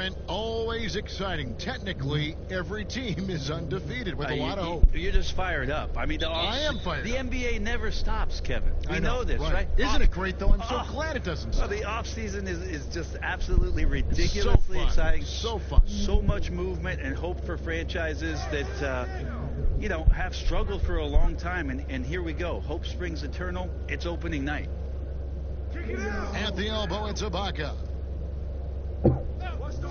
Brent, always exciting. Technically, every team is undefeated with a lot of hope. You're just fired up. I mean, I am fired The up. NBA never stops, Kevin. We know this, right? Isn't it great, though? I'm so glad it doesn't stop. The offseason is just absolutely ridiculously exciting. So fun. So much movement and hope for franchises that, have struggled for a long time. And here we go. Hope springs eternal. It's opening night. At the elbow, it's Ibaka.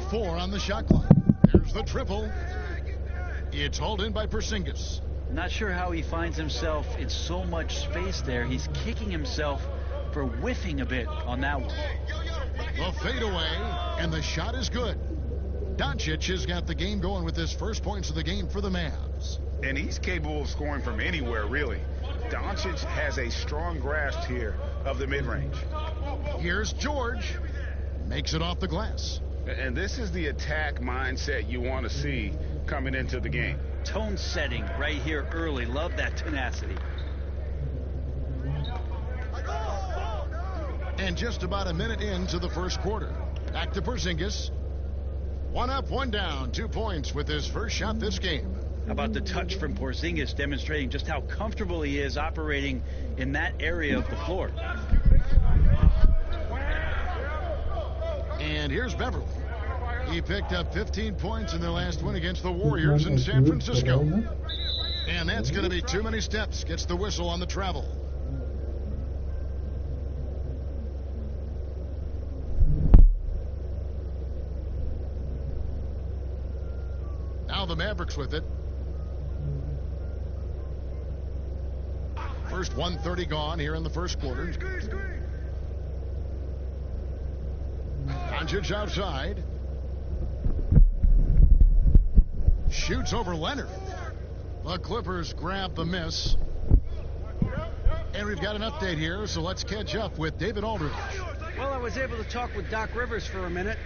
4 on the shot clock. There's the triple. It's hauled in by Porzingis. Not sure how he finds himself in so much space there. He's kicking himself for whiffing a bit on that one. The fadeaway, and the shot is good. Doncic has got the game going with his first points of the game for the Mavs. And he's capable of scoring from anywhere, really. Doncic has a strong grasp here of the mid-range. Here's George. Makes it off the glass. And this is the attack mindset you want to see coming into the game. Tone setting right here early. Love that tenacity. And just about a minute into the first quarter. Back to Porzingis. 1 up, 1 down. 2 points with his first shot this game. How about the touch from Porzingis, demonstrating just how comfortable he is operating in that area of the floor. And here's Beverly. He picked up 15 points in their last win against the Warriors in San Francisco. And that's going to be too many steps. Gets the whistle on the travel. Now the Mavericks with it. First 1:30 gone here in the first quarter. Doncic outside. Shoots over Leonard. The Clippers grab the miss. And we've got an update here, so let's catch up with David Aldridge. Well, I was able to talk with Doc Rivers for a minute.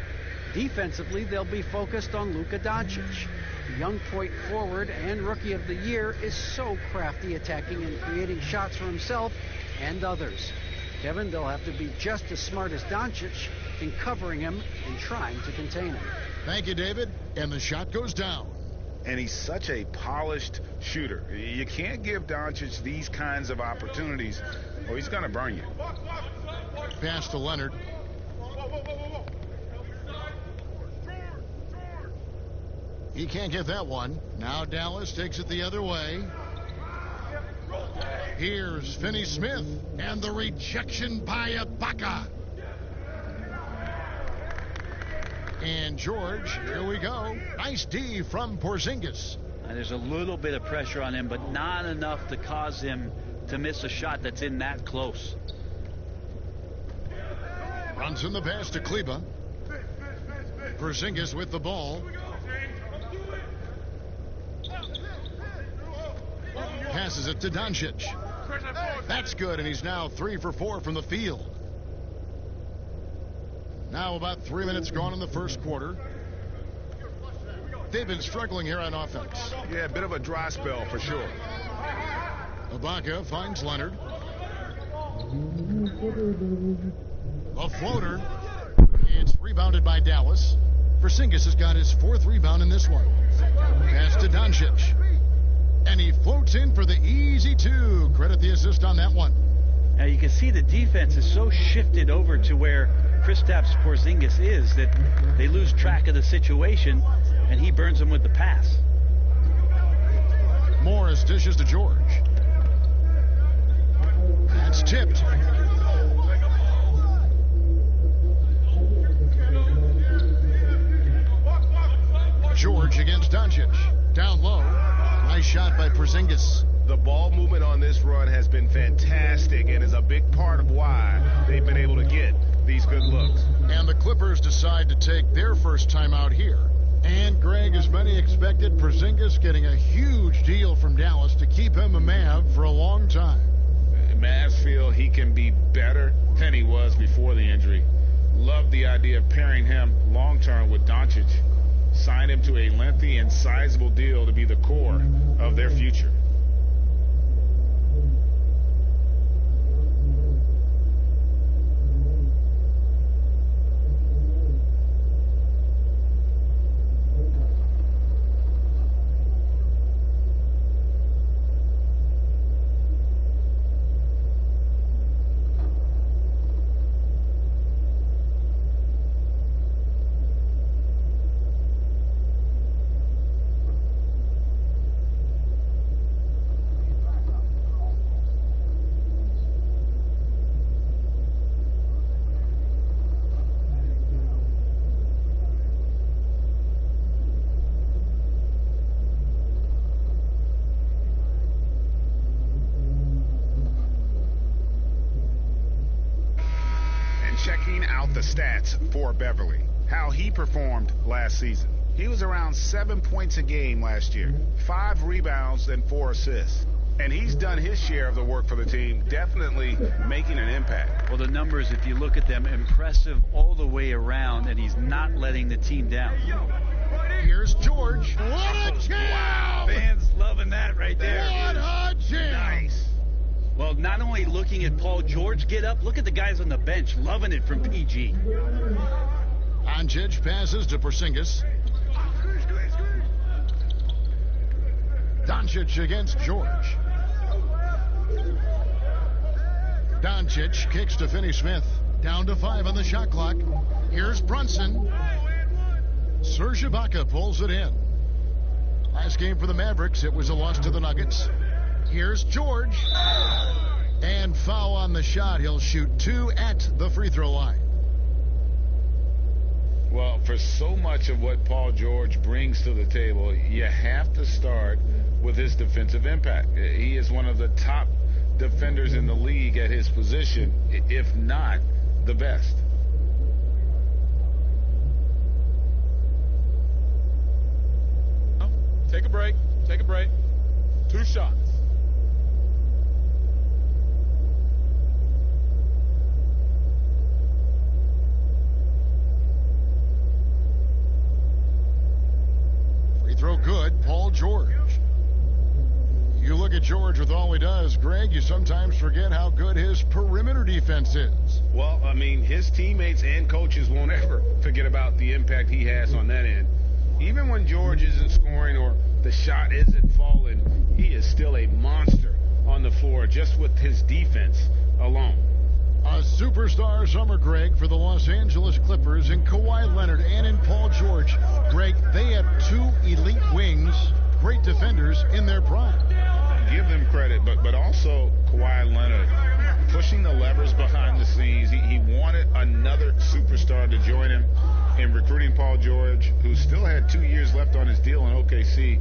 Defensively, they'll be focused on Luka Doncic. The young point forward and rookie of the year is so crafty, attacking and creating shots for himself and others. Kevin, they'll have to be just as smart as Doncic in covering him and trying to contain him. Thank you, David. And the shot goes down. And he's such a polished shooter. You can't give Doncic these kinds of opportunities or he's going to burn you. Pass to Leonard. He can't get that one. Now Dallas takes it the other way. Here's Finney-Smith and the rejection by Ibaka. And George, here we go. Nice D from Porzingis. There's a little bit of pressure on him, but not enough to cause him to miss a shot that's in that close. Runs in the pass to Kleba. Porzingis with the ball. Passes it to Doncic. That's good, and he's now 3 for 4 from the field. Now about 3 minutes gone in the first quarter. They've been struggling here on offense. Yeah, a bit of a dry spell for sure. Ibaka finds Leonard. A floater. It's rebounded by Dallas. Porzingis has got his 4th rebound in this one. Pass to Doncic. And he floats in for the easy 2. Credit the assist on that one. Now you can see the defense is so shifted over to where Kristaps Porzingis is that they lose track of the situation, and he burns them with the pass. Morris dishes to George. That's tipped. George against Doncic. Down low. Nice shot by Porzingis. The ball movement on this run has been fantastic and is a big part of why they've been able to get these good looks. And the Clippers decide to take their first time out here. And, Greg, as many expected, Porzingis getting a huge deal from Dallas to keep him a Mav for a long time. Mavs feel he can be better than he was before the injury. Love the idea of pairing him long-term with Doncic. Sign him to a lengthy and sizable deal to be the core of their future. stats for Beverly, how he performed last season. He was around 7 points a game last year, 5 rebounds and 4 assists. And he's done his share of the work for the team, definitely making an impact. Well, the numbers, if you look at them, impressive all the way around, and he's not letting the team down. Here's George. What a jam! Wow, fans loving that right there. What a jam! Nice. Well, not only looking at Paul George get up, look at the guys on the bench loving it from PG. Doncic passes to Porzingis. Doncic against George. Doncic kicks to Finney-Smith. Down to 5 on the shot clock. Here's Brunson. Serge Ibaka pulls it in. Last game for the Mavericks, it was a loss to the Nuggets. Here's George. And foul on the shot. He'll shoot 2 at the free throw line. Well, for so much of what Paul George brings to the table, you have to start with his defensive impact. He is one of the top defenders in the league at his position, if not the best. Take a break. Take a break. 2 shots. Free throw good, Paul George. You look at George with all he does, Greg, you sometimes forget how good his perimeter defense is. Well, I mean, his teammates and coaches won't ever forget about the impact he has on that end. Even when George isn't scoring or the shot isn't falling, he is still a monster on the floor just with his defense alone. A superstar summer, Greg, for the Los Angeles Clippers in Kawhi Leonard and in Paul George. Greg, they have 2 elite wings, great defenders in their prime. Give them credit, but also Kawhi Leonard pushing the levers behind the scenes. He wanted another superstar to join him in recruiting Paul George, who still had 2 years left on his deal in OKC.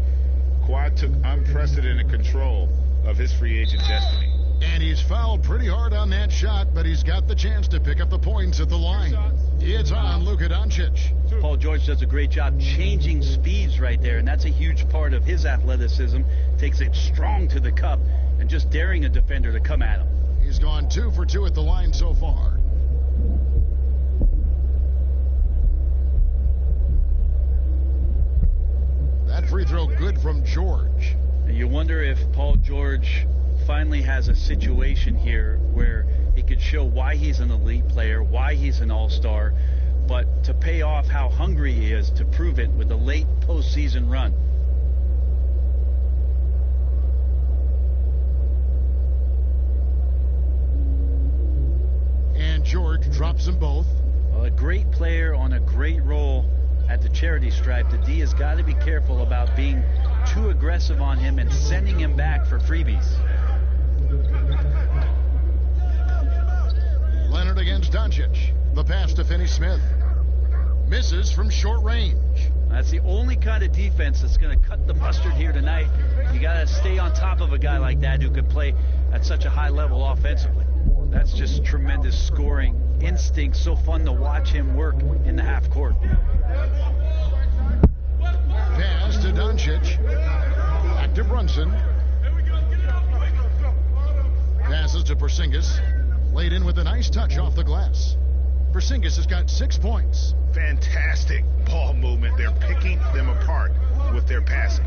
Kawhi took unprecedented control of his free agent destiny. And he's fouled pretty hard on that shot, but he's got the chance to pick up the points at the line. It's on Luka Doncic. Paul George does a great job changing speeds right there, and that's a huge part of his athleticism. Takes it strong to the cup and just daring a defender to come at him. He's gone 2 for 2 at the line so far. That free throw good from George. And you wonder if Paul George finally has a situation here where he could show why he's an elite player, why he's an all-star, but to pay off how hungry he is to prove it with a late postseason run. And George drops them both. Well, a great player on a great role at the charity stripe. The D has got to be careful about being too aggressive on him and sending him back for freebies. Leonard against Doncic. The pass to Finney-Smith. Misses from short range. That's the only kind of defense that's going to cut the mustard here tonight. You got to stay on top of a guy like that who could play at such a high level offensively. That's just tremendous scoring instinct. So fun to watch him work in the half court. Pass to Doncic. Back to Brunson. Passes to Porzingis. Laid in with a nice touch off the glass. Porzingis has got 6 points. Fantastic ball movement. They're picking them apart with their passing.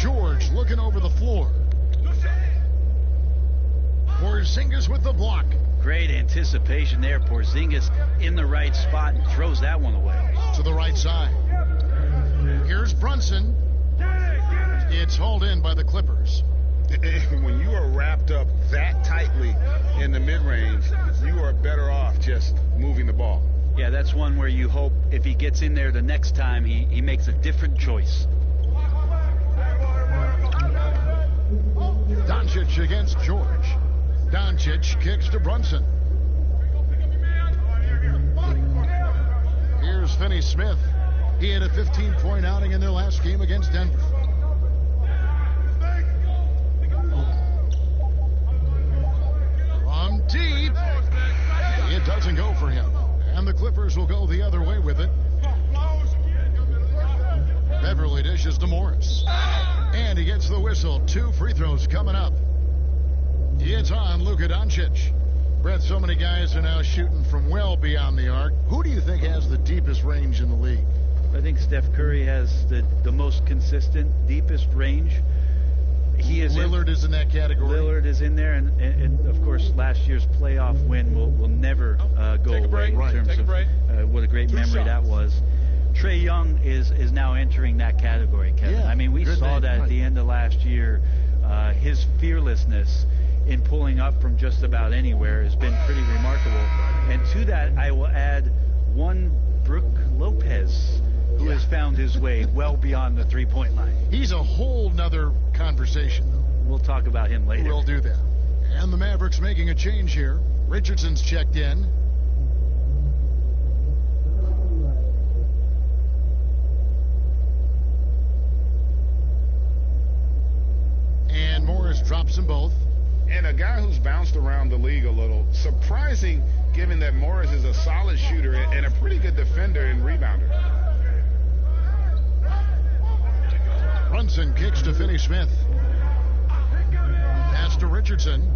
George looking over the floor. Porzingis with the block. Great anticipation there. Porzingis in the right spot and throws that one away. To the right side. Here's Brunson. It's hauled in by the Clippers. When you are wrapped up that tightly in the mid-range, you are better off just moving the ball. Yeah, that's one where you hope if he gets in there the next time, he makes a different choice. Doncic against George. Doncic kicks to Brunson. Here's Finney-Smith. He had a 15-point outing in their last game against Denver. From deep. doesn't go for him. And the Clippers will go the other way with it. Beverly dishes to Morris. And he gets the whistle. 2 free throws coming up. It's on Luka Doncic. Brett, so many guys are now shooting from well beyond the arc. Who do you think has the deepest range in the league? I think Steph Curry has the most consistent, deepest range. Lillard is in that category. Lillard is in there, and of course, last year's playoff win will never go away in terms of what a great memory that was. Trae Young is now entering that category, Kevin. Yeah, I mean, we saw that at the end of last year. His fearlessness in pulling up from just about anywhere has been pretty remarkable. And to that, I will add one Brook Lopez, who has found his way well beyond the three-point line. He's a whole nother conversation, though. We'll talk about him later. We'll do that. And the Mavericks making a change here. Richardson's checked in. And Morris drops them both. And a guy who's bounced around the league a little. Surprising, given that Morris is a solid shooter and a pretty good defender and rebounder. Brunson kicks to Finney-Smith. Pass to Richardson.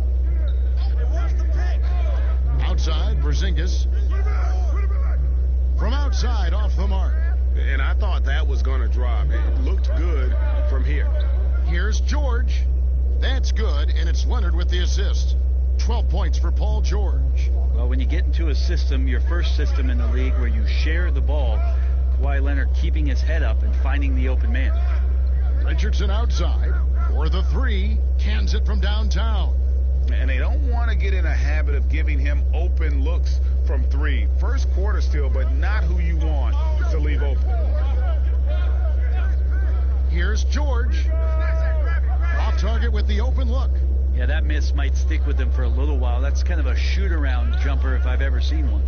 Outside, Porzingis. From outside, off the mark. And I thought that was going to drop. It looked good from here. Here's George. That's good, and it's Leonard with the assist. 12 points for Paul George. Well, when you get into a system, your first system in the league, where you share the ball, Kawhi Leonard keeping his head up and finding the open man. Richardson outside for the 3. Cans it from downtown. And they don't want to get in a habit of giving him open looks from 3. First quarter still, but not who you want to leave open. Here's George. Off target with the open look. Yeah, that miss might stick with him for a little while. That's kind of a shoot-around jumper if I've ever seen one.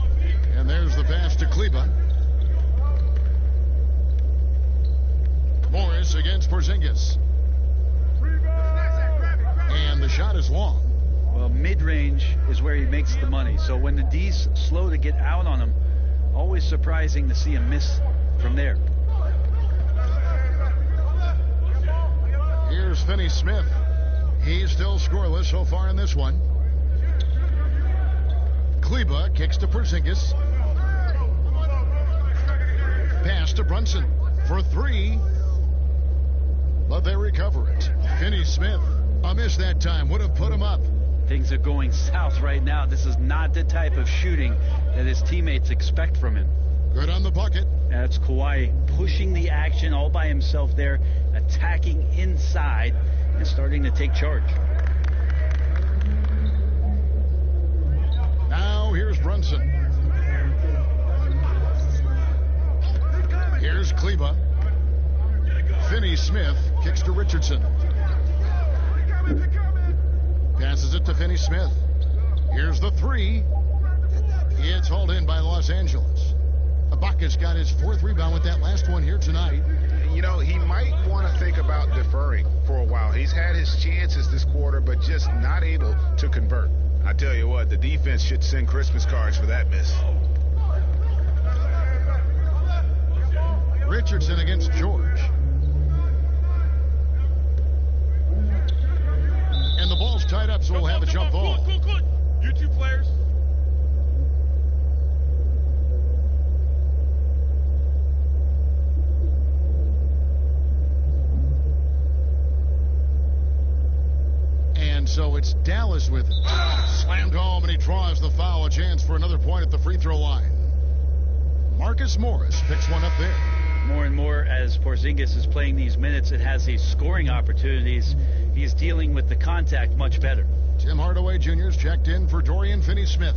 And there's the pass to Kleba. Morris against Porzingis. And the shot is long. Well, mid-range is where he makes the money. So when the D's slow to get out on him, always surprising to see him miss from there. Here's Finney-Smith. He's still scoreless so far in this one. Kleba kicks to Porzingis. Pass to Brunson for 3. But they recover it. Finney-Smith, a miss that time, would have put him up. Things are going south right now. This is not the type of shooting that his teammates expect from him. Good on the bucket. That's Kawhi pushing the action all by himself there, attacking inside and starting to take charge. Now here's Brunson. Here's Kleba. Finney-Smith kicks to Richardson. Passes it to Finney-Smith. Here's the 3. It's hauled in by Los Angeles. Ibaka's got his 4th rebound with that last one here tonight. You know, he might want to think about deferring for a while. He's had his chances this quarter, but just not able to convert. I tell you what, the defense should send Christmas cards for that miss. Richardson against George. And the ball's tied up, so we'll have a jump ball. Good. You 2 players. And so it's Dallas with it. Slammed home, and he draws the foul. A chance for another point at the free throw line. Marcus Morris picks one up there. More and more as Porzingis is playing these minutes, it has these scoring opportunities. He's dealing with the contact much better. Tim Hardaway Jr.'s checked in for Dorian Finney-Smith.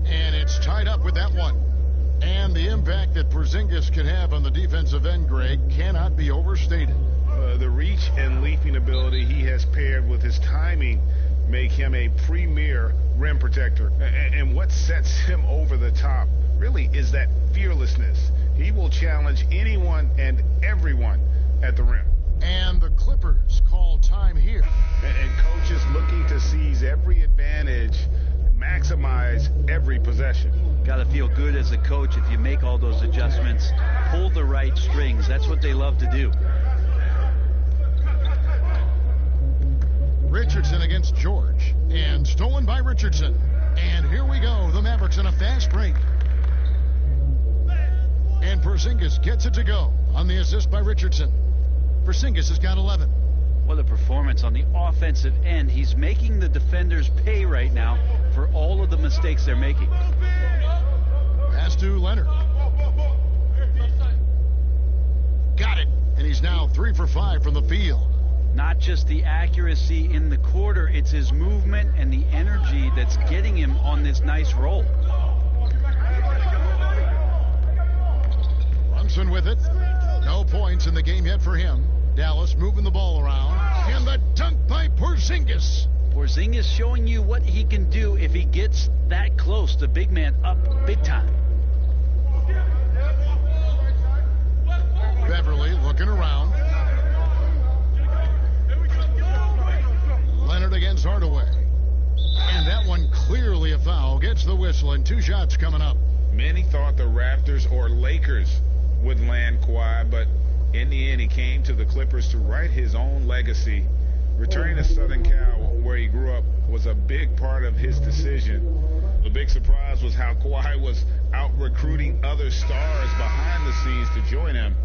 And it's tied up with that one. And the impact that Porzingis can have on the defensive end, Greg, cannot be overstated. The reach and leaping ability he has paired with his timing make him a premier rim protector. And what sets him over the top really is that fearlessness. He will challenge anyone and everyone at the rim. And the Clippers call time here. And coaches looking to seize every advantage, maximize every possession. Got to feel good as a coach if you make all those adjustments, pull the right strings. That's what they love to do. Richardson against George, and stolen by Richardson. And here we go, the Mavericks in a fast break. And Porzingis gets it to go on the assist by Richardson. Porzingis has got 11. What a performance on the offensive end. He's making the defenders pay right now for all of the mistakes they're making. Pass to Leonard. Got it. And he's now 3 for 5 from the field. Not just the accuracy in the quarter, it's his movement and the energy that's getting him on this nice roll. Brunson with it. No points in the game yet for him. Dallas moving the ball around. And the dunk by Porzingis. Porzingis showing you what he can do if he gets that close. The big man up big time. Beverly looking around. Leonard against Hardaway. And that one clearly a foul. Gets the whistle, and 2 shots coming up. Many thought the Raptors or Lakers would land Kawhi, but in the end, he came to the Clippers to write his own legacy. Returning to Southern Cal, where he grew up, was a big part of his decision. The big surprise was how Kawhi was out recruiting other stars behind the scenes to join him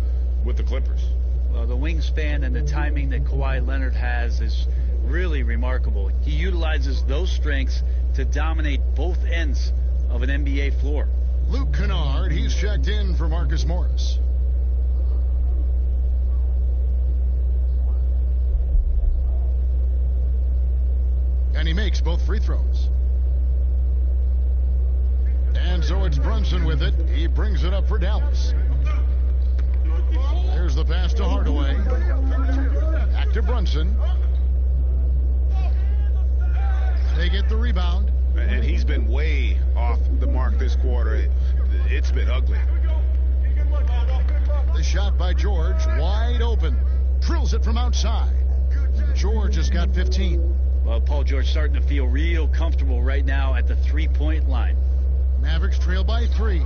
with the Clippers. Well, the wingspan and the timing that Kawhi Leonard has is really remarkable. He utilizes those strengths to dominate both ends of an NBA floor. Luke Kennard, he's checked in for Marcus Morris. And he makes both free throws. And so it's Brunson with it. He brings it up for Dallas. There's the pass to Hardaway. Back to Brunson. They get the rebound. And he's been way off the mark this quarter. It's been ugly. The shot by George, wide open. Drills it from outside. George has got 15. Well, Paul George starting to feel real comfortable right now at the three-point line. Mavericks trail by 3.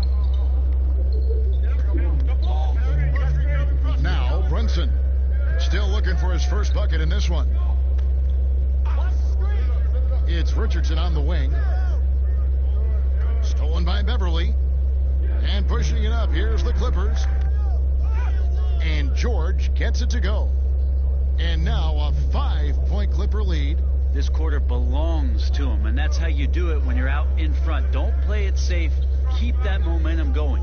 Now Brunson still looking for his first bucket in this one. It's Richardson on the wing. Stolen by Beverly. And pushing it up, here's the Clippers. And George gets it to go. And now a 5-point Clipper lead. This quarter belongs to him, and that's how you do it when you're out in front. Don't play it safe. Keep that momentum going.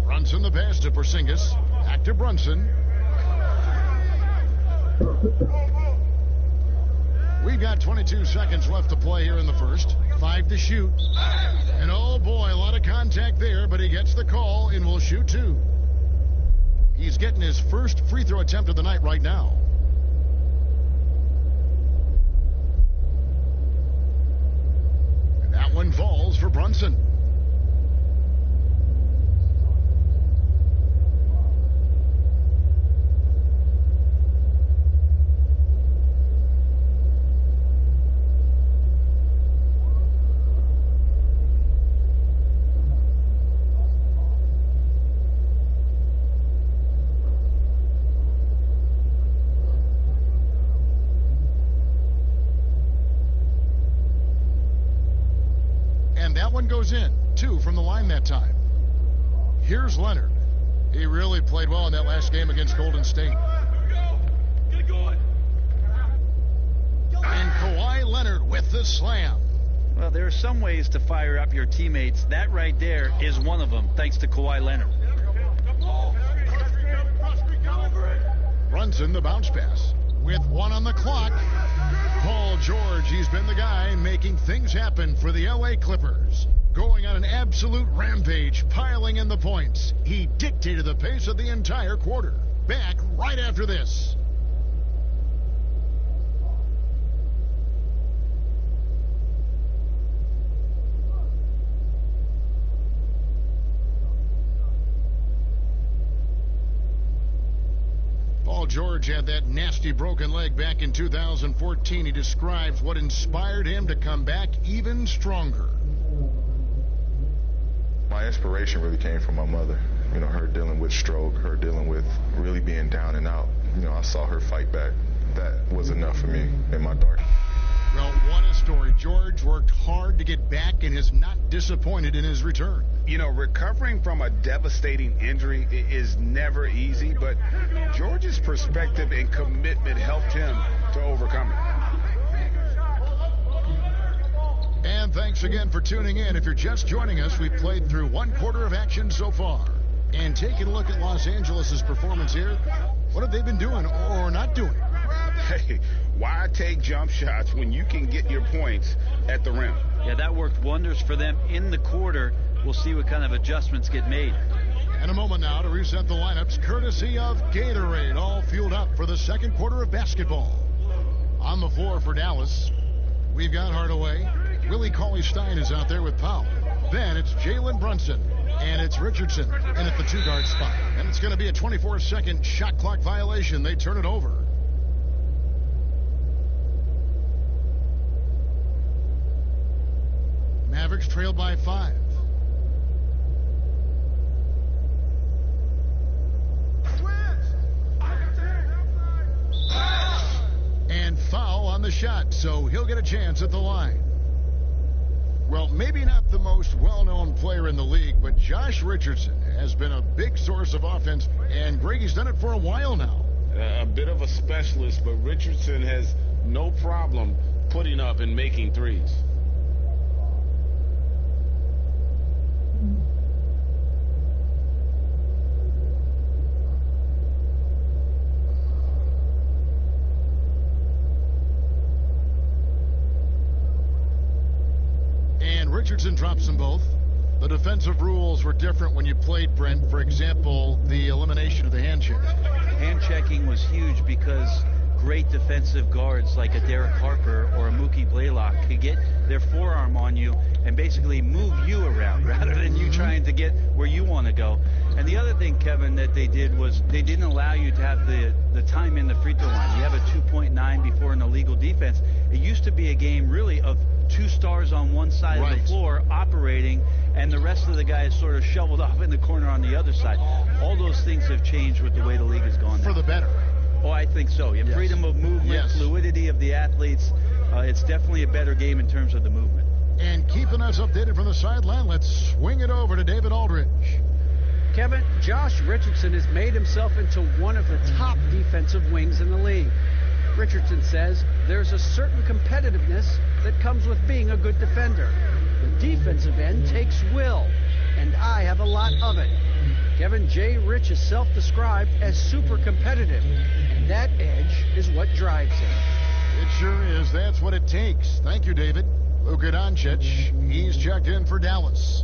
Brunson the pass to Porzingis. Back to Brunson. We've got 22 seconds left to play here in the first. 5 to shoot. And oh boy, a lot of contact there, but he gets the call and will shoot 2. He's getting his first free throw attempt of the night right now. And that one falls for Brunson. That one goes in. 2 from the line that time. Here's Leonard. He really played well in that last game against Golden State. And Kawhi Leonard with the slam. Well, there are some ways to fire up your teammates. That right there is one of them, thanks to Kawhi Leonard. Brunson, the bounce pass. With 1 on the clock, Paul George, he's been the guy making things happen for the LA Clippers. Going on an absolute rampage, piling in the points. He dictated the pace of the entire quarter. Back right after this. Paul George had that nasty broken leg back in 2014. He describes what inspired him to come back even stronger. My inspiration really came from my mother. You know, her dealing with stroke, her dealing with really being down and out. You know, I saw her fight back. That was enough for me in my dark. Well, what a story. George worked hard to get back and is not disappointed in his return. You know, recovering from a devastating injury is never easy, but George's perspective and commitment helped him to overcome it. And thanks again for tuning in. If you're just joining us, we've played through 1/4 of action so far. And taking a look at Los Angeles' performance here, what have they been doing or not doing? Hey, why take jump shots when you can get your points at the rim? Yeah, that worked wonders for them in the quarter. We'll see what kind of adjustments get made. And a moment now to reset the lineups, courtesy of Gatorade, all fueled up for the second quarter of basketball. On the floor for Dallas, we've got Hardaway. Willie Cauley-Stein is out there with Powell. Then it's Jalen Brunson, and it's Richardson in at the 2-guard spot. And it's going to be a 24-second shot clock violation. They turn it over. Mavericks trailed by 5. And foul on the shot, so he'll get a chance at the line. Well, maybe not the most well-known player in the league, but Josh Richardson has been a big source of offense, and Greggy's done it for a while now. A bit of a specialist, but Richardson has no problem putting up and making threes. Richardson drops them both. The defensive rules were different when you played, Brent. For example, the elimination of the hand check. Hand checking was huge because great defensive guards like a Derek Harper or a Mookie Blaylock could get their forearm on you and basically move you around rather than you trying to get where you want to go. And the other thing, Kevin, that they did was they didn't allow you to have the time in the free throw line. You have a 2.9 before an illegal defense. It used to be a game really of 2 stars on one side of the floor operating, and the rest of the guys sort of shoveled off in the corner on the other side. All those things have changed with the way the league has gone now. For the better. Oh, I think so. Yeah, freedom of movement, fluidity of the athletes. It's definitely a better game in terms of the movement. And keeping us updated from the sideline, let's swing it over to David Aldridge. Kevin, Josh Richardson has made himself into one of the top defensive wings in the league. Richardson says there's a certain competitiveness that comes with being a good defender. The defensive end takes will, and I have a lot of it. Kevin J. Rich is self-described as super competitive, and that edge is what drives him. It sure is. That's what it takes. Thank you, David. Luka Doncic, he's checked in for Dallas.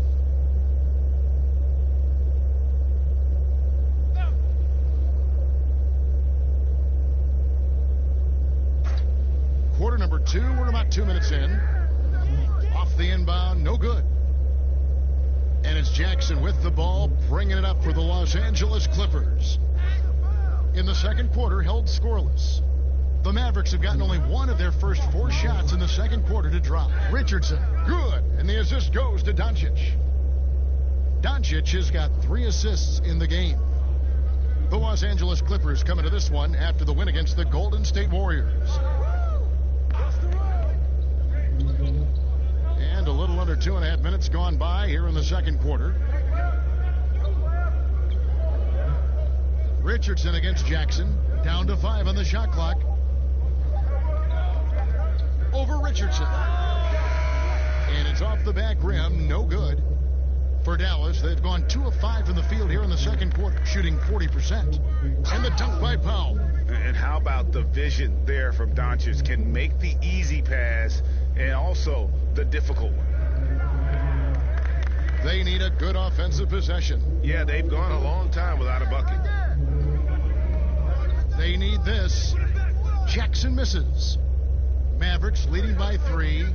Quarter number 2, we're about 2 minutes in. Off the inbound, no good. And it's Jackson with the ball, bringing it up for the Los Angeles Clippers. In the second quarter, held scoreless. The Mavericks have gotten only one of their first 4 shots in the second quarter to drop. Richardson, good, and the assist goes to Doncic. Doncic has got 3 assists in the game. The Los Angeles Clippers come into this one after the win against the Golden State Warriors. And a little under 2.5 minutes gone by here in the second quarter. Richardson against Jackson, down to 5 on the shot clock. Over Richardson. And it's off the back rim, no good. For Dallas, they've gone 2 of 5 from the field here in the second quarter, shooting 40%. And the dunk by Powell. And how about the vision there from Doncic? Can make the easy pass and also the difficult one. They need a good offensive possession. Yeah, they've gone a long time without a bucket. They need this. Jackson misses. Mavericks leading by 3.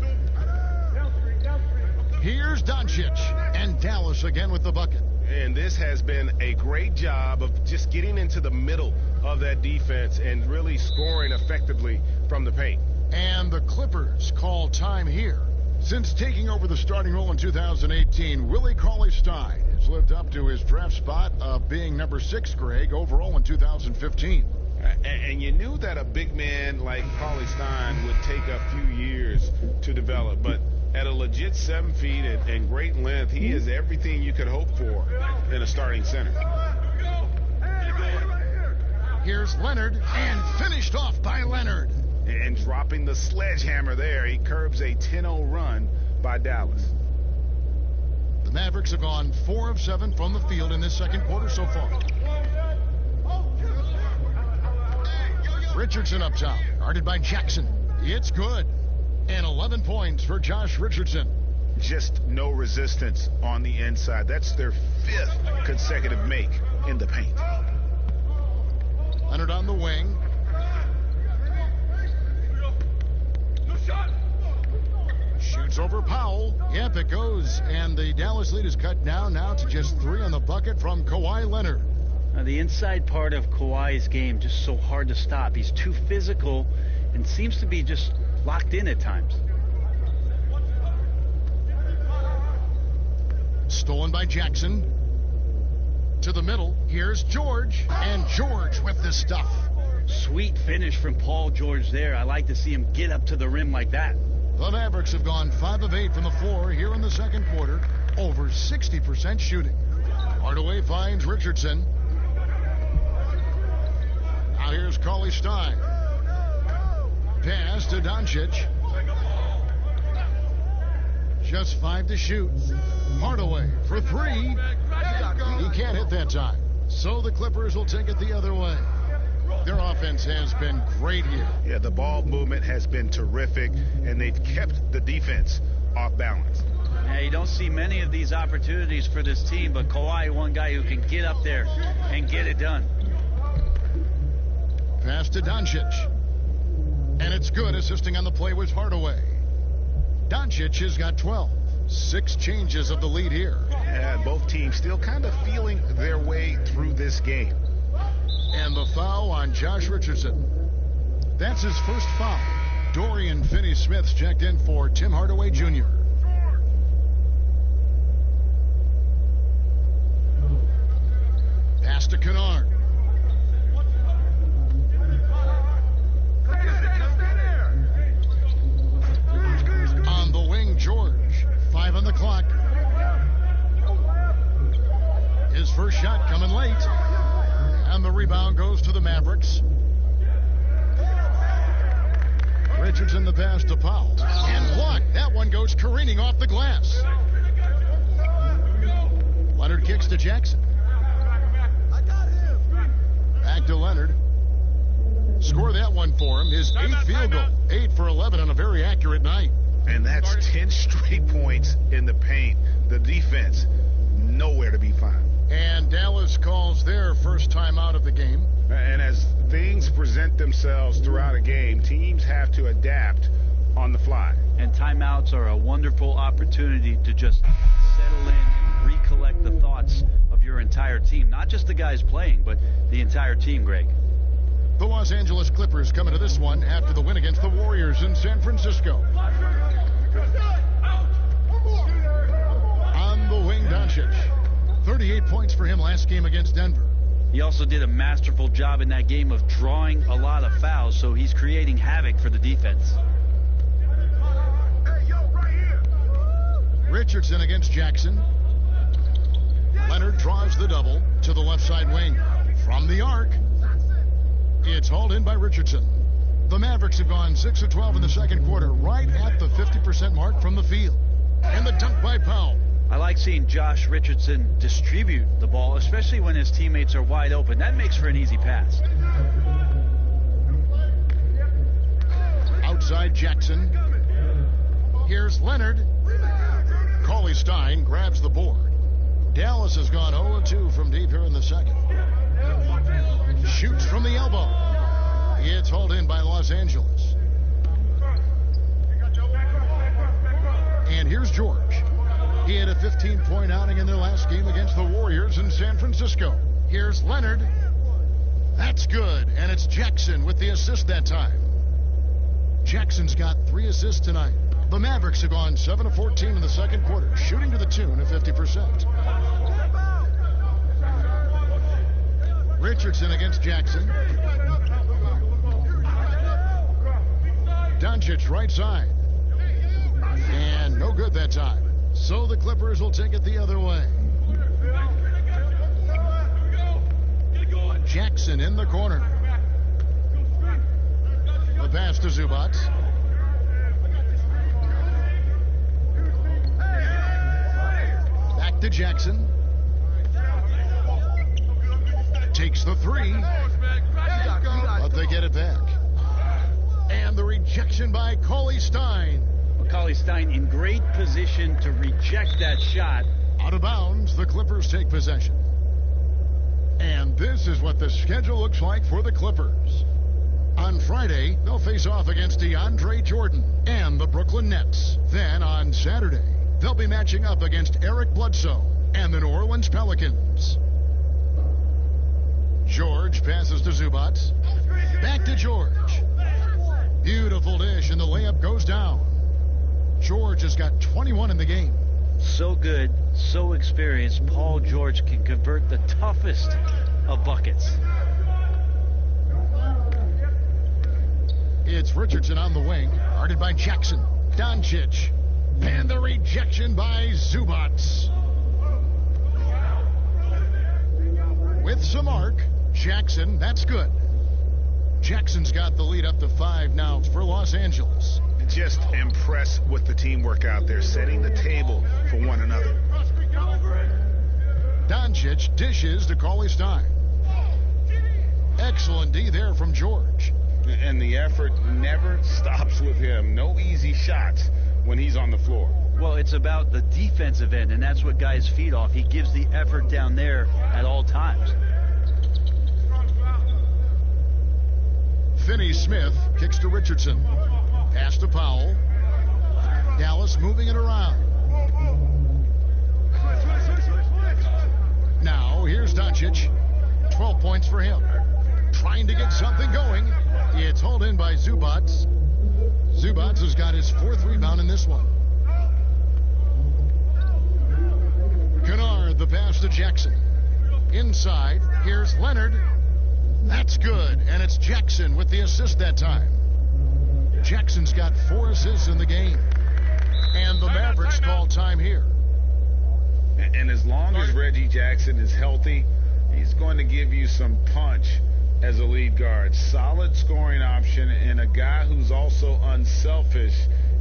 Here's Doncic, and Dallas again with the bucket. And this has been a great job of just getting into the middle of that defense and really scoring effectively from the paint. And the Clippers call time here. Since taking over the starting role in 2018, Willie Cauley-Stein has lived up to his draft spot of being number 6, Greg, overall in 2015. And you knew that a big man like Cauley-Stein would take a few years to develop, but at a legit 7 feet and great length, he is everything you could hope for in a starting center. Here's Leonard, and finished off by Leonard. And dropping the sledgehammer there, he curbs a 10-0 run by Dallas. The Mavericks have gone 4 of 7 from the field in this second quarter so far. Richardson up top, guarded by Jackson. It's good. And 11 points for Josh Richardson. Just no resistance on the inside. That's their 5th consecutive make in the paint. Leonard on the wing. Shoots over Powell. Yep, it goes. And the Dallas lead is cut down now to just 3 on the bucket from Kawhi Leonard. Now, the inside part of Kawhi's game just so hard to stop. He's too physical and seems to be just locked in at times. Stolen by Jackson. To the middle. Here's George. And George with the stuff. Sweet finish from Paul George there. I like to see him get up to the rim like that. The Mavericks have gone 5 of 8 from the floor here in the second quarter. Over 60% shooting. Hardaway finds Richardson. Now here's Cauley-Stein. Pass to Doncic. Just 5 to shoot. Hardaway for 3. He can't hit that time. So the Clippers will take it the other way. Their offense has been great here. Yeah, the ball movement has been terrific, and they've kept the defense off balance. Yeah, you don't see many of these opportunities for this team, but Kawhi, one guy who can get up there and get it done. Pass to Doncic. And it's good. Assisting on the play was Hardaway. Doncic has got 12. 6 changes of the lead here. And both teams still kind of feeling their way through this game. And the foul on Josh Richardson. That's his first foul. Dorian Finney-Smith's checked in for Tim Hardaway Jr. Pass to Kennard. On the wing, George. 5 on the clock. His first shot coming late. And the rebound goes to the Mavericks. Richardson the pass to Powell. And blocked. That one goes careening off the glass. Leonard kicks to Jackson. Back to Leonard. Score that one for him. His 8th field goal. 8 for 11 on a very accurate night. And that's 10 straight points in the paint. The defense, nowhere to be found. And Dallas calls their first time out of the game. And as things present themselves throughout a game, teams have to adapt on the fly. And timeouts are a wonderful opportunity to just settle in and recollect the thoughts of your entire team. Not just the guys playing, but the entire team, Greg. The Los Angeles Clippers come into this one after the win against the Warriors in San Francisco. On the wing, Doncic. 38 points for him last game against Denver. He also did a masterful job in that game of drawing a lot of fouls, so he's creating havoc for the defense. Richardson against Jackson. Leonard draws the double to the left side wing. From the arc, it's hauled in by Richardson. The Mavericks have gone 6 of 12 in the second quarter, right at the 50% mark from the field. And the dunk by Powell. I like seeing Josh Richardson distribute the ball, especially when his teammates are wide open. That makes for an easy pass. Outside Jackson. Here's Leonard. Cauley-Stein grabs the board. Dallas has gone 0-2 from deep here in the second. Shoots from the elbow. It's hauled in by Los Angeles. And here's George. He had a 15-point outing in their last game against the Warriors in San Francisco. Here's Leonard. That's good, and it's Jackson with the assist that time. Jackson's got 3 assists tonight. The Mavericks have gone 7 of 14 in the second quarter, shooting to the tune of 50%. Richardson against Jackson. Doncic right side. And no good that time. So the Clippers will take it the other way. Jackson in the corner. The pass to Zubac. Back to Jackson. Takes the 3. But they get it back. And the rejection by Cauley-Stein. Cauley-Stein in great position to reject that shot. Out of bounds, the Clippers take possession. And this is what the schedule looks like for the Clippers. On Friday, they'll face off against DeAndre Jordan and the Brooklyn Nets. Then on Saturday, they'll be matching up against Eric Bledsoe and the New Orleans Pelicans. George passes to Zubac. Back to George. Beautiful dish, and the layup goes down. George has got 21 in the game. So good, so experienced. Paul George can convert the toughest of buckets. It's Richardson on the wing, guarded by Jackson. Doncic. And the rejection by Zubac. With some arc, Jackson, that's good. Jackson's got the lead up to 5 now for Los Angeles. Just impressed with the teamwork out there, setting the table for one another. Doncic dishes to Cauley-Stein. Excellent D there from George. And the effort never stops with him. No easy shots when he's on the floor. Well, it's about the defensive end, and that's what guys feed off. He gives the effort down there at all times. Finney-Smith kicks to Richardson. Pass to Powell. Dallas moving it around. Now, here's Doncic. 12 points for him. Trying to get something going. It's hauled in by Zubac. Zubac has got his 4th rebound in this one. Kennard, the pass to Jackson. Inside, here's Leonard. That's good, and it's Jackson with the assist that time. Jackson's got 4 assists in the game. And the Mavericks call time here. And as long as Reggie Jackson is healthy, he's going to give you some punch as a lead guard. Solid scoring option and a guy who's also unselfish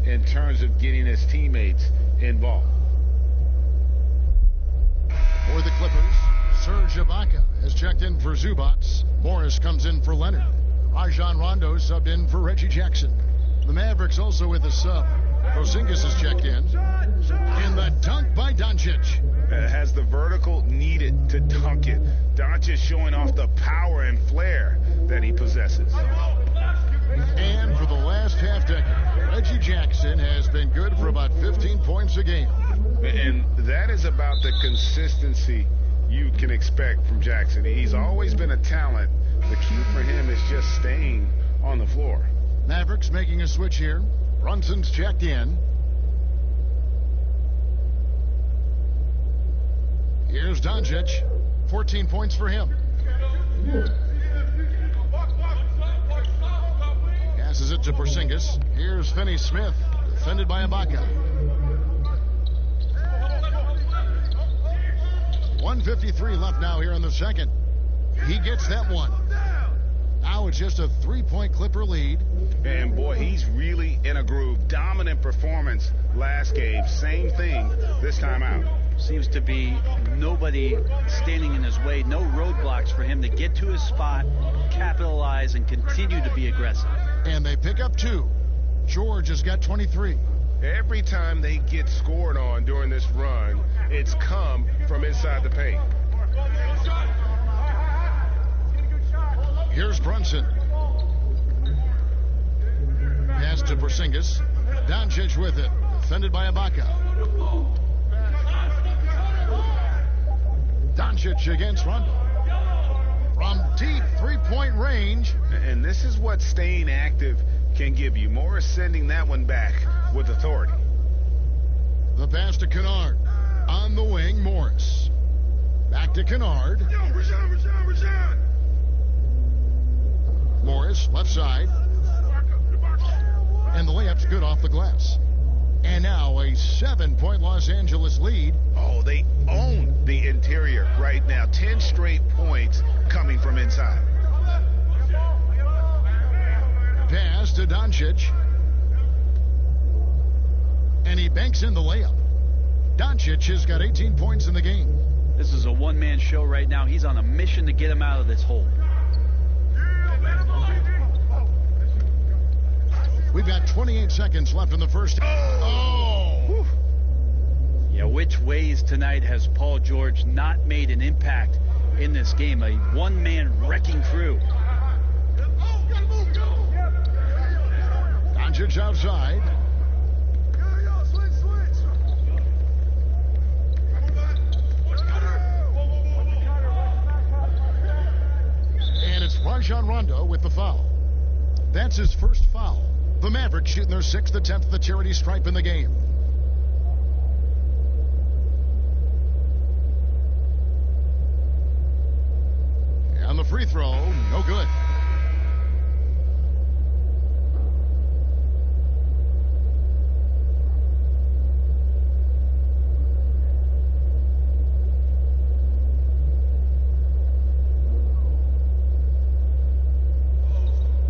in terms of getting his teammates involved. For the Clippers, Serge Ibaka has checked in for Zubac. Morris comes in for Leonard. Rajon Rondo subbed in for Reggie Jackson. The Mavericks also with a sub. Porzingis has checked in. And the dunk by Doncic. Has the vertical needed to dunk it. Doncic showing off the power and flair that he possesses. And for the last half decade, Reggie Jackson has been good for about 15 points a game. And that is about the consistency you can expect from Jackson. He's always been a talent. The key for him is just staying on the floor. Mavericks making a switch here. Brunson's checked in. Here's Doncic. 14 points for him. Passes it to Porzingis. Here's Finney-Smith, defended by Ibaka. 1:53 left now here in the second. He gets that one. Now it's just a 3-point Clipper lead. And boy, he's really in a groove. Dominant performance last game. Same thing this time out. Seems to be nobody standing in his way. No roadblocks for him to get to his spot, capitalize, and continue to be aggressive. And they pick up 2. George has got 23. Every time they get scored on during this run, it's come from inside the paint. Here's Brunson. Pass to Porzingis. Doncic with it. Defended by Ibaka. Doncic against Rondo. From deep three-point range. And this is what staying active can give you. Morris sending that one back with authority. The pass to Kennard. On the wing, Morris. Back to Kennard. Morris, left side. And the layup's good off the glass. And now a 7-point Los Angeles lead. Oh, they own the interior right now. 10 straight points coming from inside. Pass to Doncic. And he banks in the layup. Doncic has got 18 points in the game. This is a one-man show right now. He's on a mission to get him out of this hole. We've got 28 seconds left in the first. Oh! Yeah, which ways tonight has Paul George not made an impact in this game? A one-man wrecking crew. Doncic outside. And it's Rajon Rondo with the foul. That's his first foul. The Mavericks shooting their 6th attempt at the charity stripe in the game. And the free throw, no good.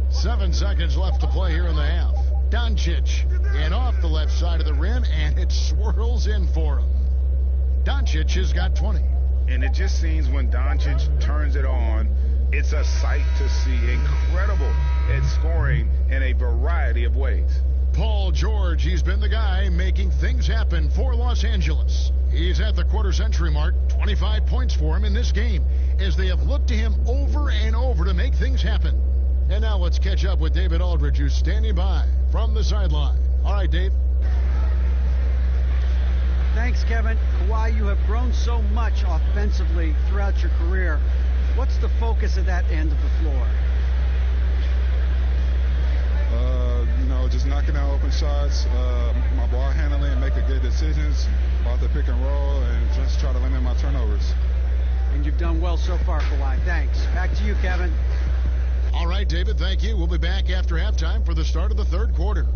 Seven seconds left to play here in the half. Doncic and off the left side of the rim, and it swirls in for him. Doncic has got 20. And it just seems when Doncic turns it on, it's a sight to see. Incredible at scoring in a variety of ways. Paul George, he's been the guy making things happen for Los Angeles. He's at the quarter-century mark, 25 points for him in this game, as they have looked to him over and over to make things happen. And now let's catch up with David Aldridge, who's standing by from the sideline. All right, Dave. Thanks, Kevin. Kawhi, you have grown so much offensively throughout your career. What's the focus of that end of the floor? Just knocking out open shots, my ball handling, and making good decisions off the pick and roll, and just try to limit my turnovers. And you've done well so far, Kawhi. Thanks. Back to you, Kevin. All right, David, thank you. We'll be back after halftime for the start of the third quarter.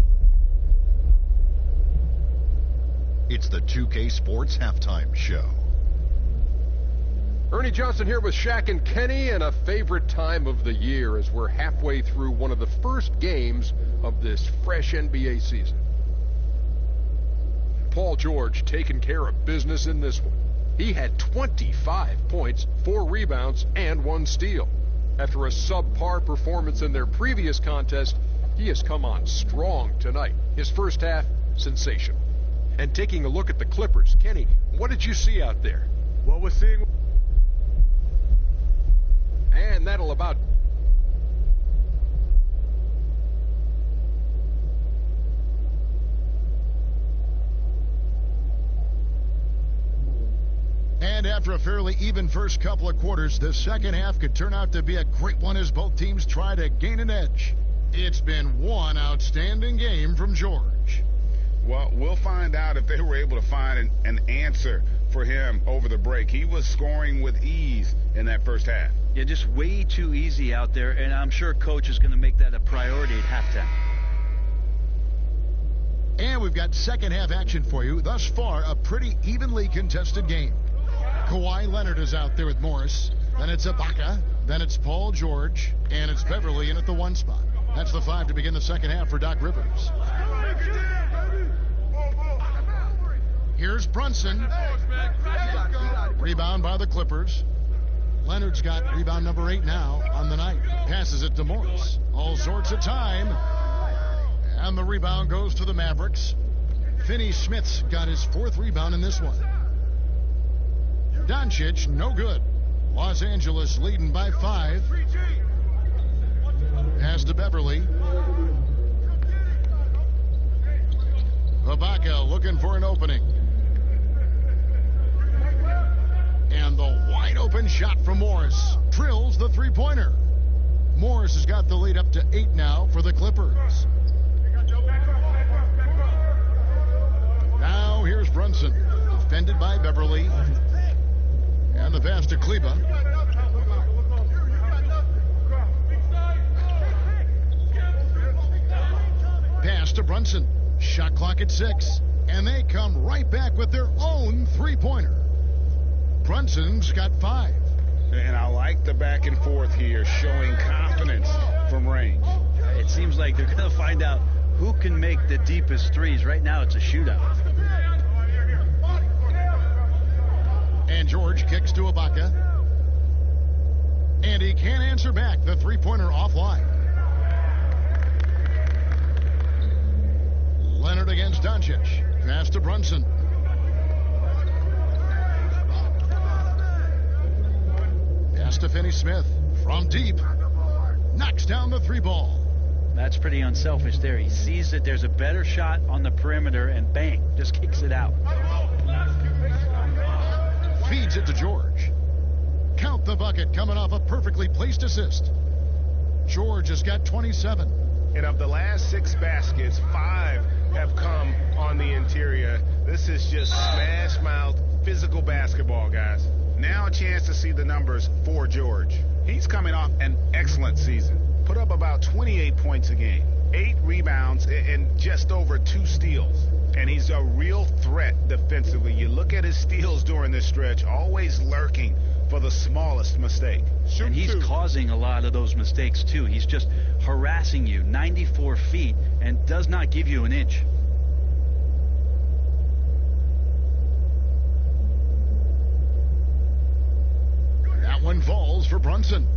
It's the 2K Sports Halftime Show. Ernie Johnson here with Shaq and Kenny, and a favorite time of the year as we're halfway through one of the first games of this fresh NBA season. Paul George taking care of business in this one. He had 25 points, 4 rebounds, and 1 steal. After a subpar performance in their previous contest, he has come on strong tonight. His first half, sensational. And taking a look at the Clippers, Kenny, what did you see out there? What we're seeing. And that'll about... And after a fairly even first couple of quarters, the second half could turn out to be a great one as both teams try to gain an edge. It's been one outstanding game from George. Well, we'll find out if they were able to find an answer for him over the break. He was scoring with ease in that first half. Yeah, just way too easy out there, and I'm sure Coach is going to make that a priority at halftime. And we've got second half action for you. Thus far, a pretty evenly contested game. Kawhi Leonard is out there with Morris. Then it's Ibaka. Then it's Paul George. And it's Beverly in at the 1 spot. That's the 5 to begin the second half for Doc Rivers. Here's Brunson. Rebound by the Clippers. Leonard's got rebound number 8 now on the night. Passes it to Morris. All sorts of time. And the rebound goes to the Mavericks. Finney-Smith's got his 4th rebound in this one. Doncic, no good. Los Angeles leading by 5. Pass to Beverly. Ibaka looking for an opening. And the wide open shot from Morris drills the three-pointer. Morris has got the lead up to 8 now for the Clippers. Now here's Brunson, defended by Beverly. And the pass to Kleba. Pass to Brunson. Shot clock at 6. And they come right back with their own three-pointer. Brunson's got 5. And I like the back and forth here, showing confidence from range. It seems like they're going to find out who can make the deepest threes. Right now it's a shootout. And George kicks to Ibaka. And he can't answer back. The three-pointer offline. Leonard against Doncic. Pass to Brunson. Pass to Finney-Smith. From deep. Knocks down the three ball. That's pretty unselfish there. He sees that there's a better shot on the perimeter and bang, just kicks it out. Feeds it to George. Count the bucket coming off a perfectly placed assist. George has got 27. And of the last 6 baskets, 5 have come on the interior. This is just smash mouth physical basketball, guys. Now a chance to see the numbers for George. He's coming off an excellent season. Put up about 28 points a game, 8 rebounds, and just over 2 steals. And he's a real threat defensively. You look at his steals during this stretch, always lurking for the smallest mistake. And he's causing a lot of those mistakes, too. He's just harassing you 94 feet and does not give you an inch. That one falls for Brunson.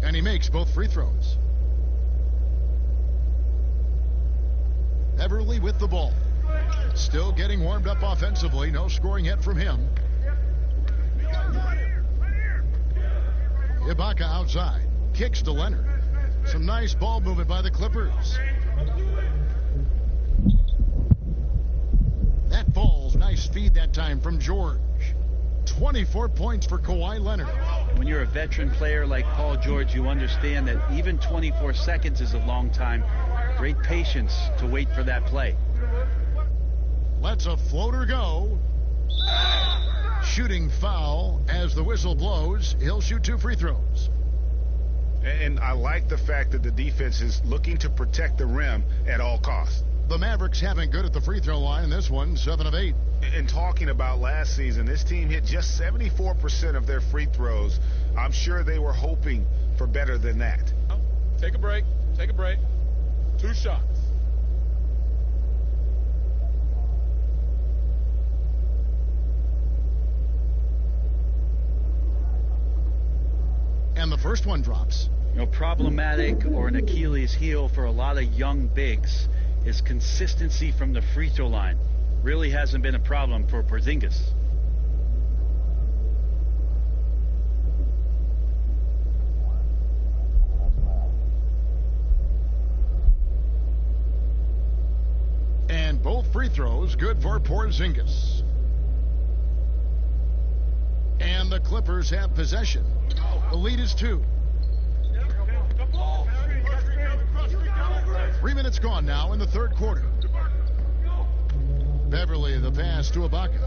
And he makes both free throws. Beverly with the ball. Still getting warmed up offensively. No scoring yet from him. Ibaka outside. Kicks to Leonard. Some nice ball movement by the Clippers. That falls. Nice feed that time from George. 24 points for Kawhi Leonard. When you're a veteran player like Paul George, you understand that even 24 seconds is a long time. Great patience to wait for that play. Lets a floater go. Shooting foul as the whistle blows. He'll shoot 2 free throws. And I like the fact that the defense is looking to protect the rim at all costs. The Mavericks have been good at the free throw line in this one, 7 of 8. And talking about last season, this team hit just 74% of their free throws. I'm sure they were hoping for better than that. Take a break. Take a break. 2 shots. And the first one drops. You know, problematic or an Achilles heel for a lot of young bigs is consistency from the free throw line. Really hasn't been a problem for Porzingis. And both free throws good for Porzingis. And the Clippers have possession. The lead is 2. 3 minutes gone now in the third quarter. Beverly the pass to Ibaka.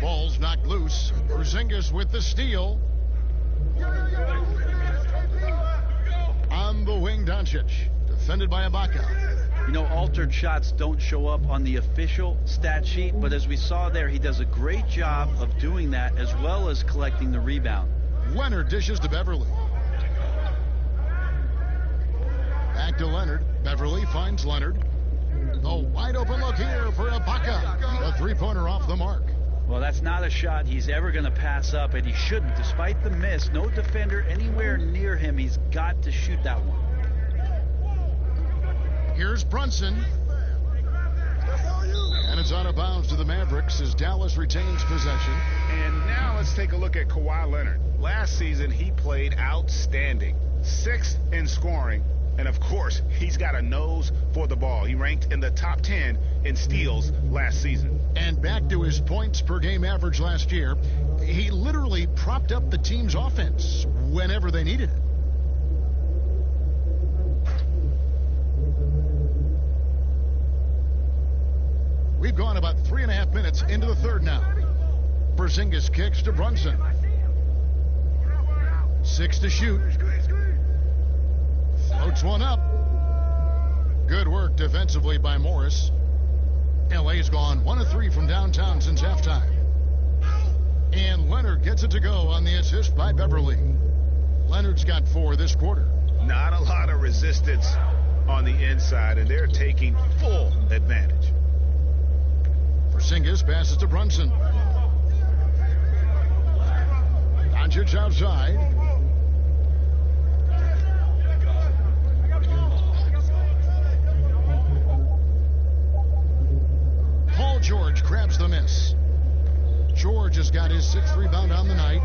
Ball's knocked loose. Porzingis with the steal. On the wing, Doncic. Defended by Ibaka. You know, altered shots don't show up on the official stat sheet, but as we saw there, he does a great job of doing that as well as collecting the rebound. Leonard dishes to Beverly. Back to Leonard. Beverly finds Leonard. The wide open look here for Ibaka. The three-pointer off the mark. Well, that's not a shot he's ever going to pass up, and he shouldn't. Despite the miss, no defender anywhere near him. He's got to shoot that one. Here's Brunson. And it's out of bounds to the Mavericks as Dallas retains possession. And now let's take a look at Kawhi Leonard. Last season, he played outstanding. 6th in scoring. And, of course, he's got a nose for the ball. He ranked in the top 10 in steals last season. And back to his points per game average last year, he literally propped up the team's offense whenever they needed it. We've gone about 3.5 minutes into the third now. Porzingis kicks to Brunson. 6 to shoot. Floats one up. Good work defensively by Morris. LA's gone 1 of 3 from downtown since halftime. And Leonard gets it to go on the assist by Beverly. Leonard's got 4 this quarter. Not a lot of resistance on the inside, and they're taking full advantage. Porzingis passes to Brunson. Doncic outside. Paul George grabs the miss. George has got his 6th rebound on the night.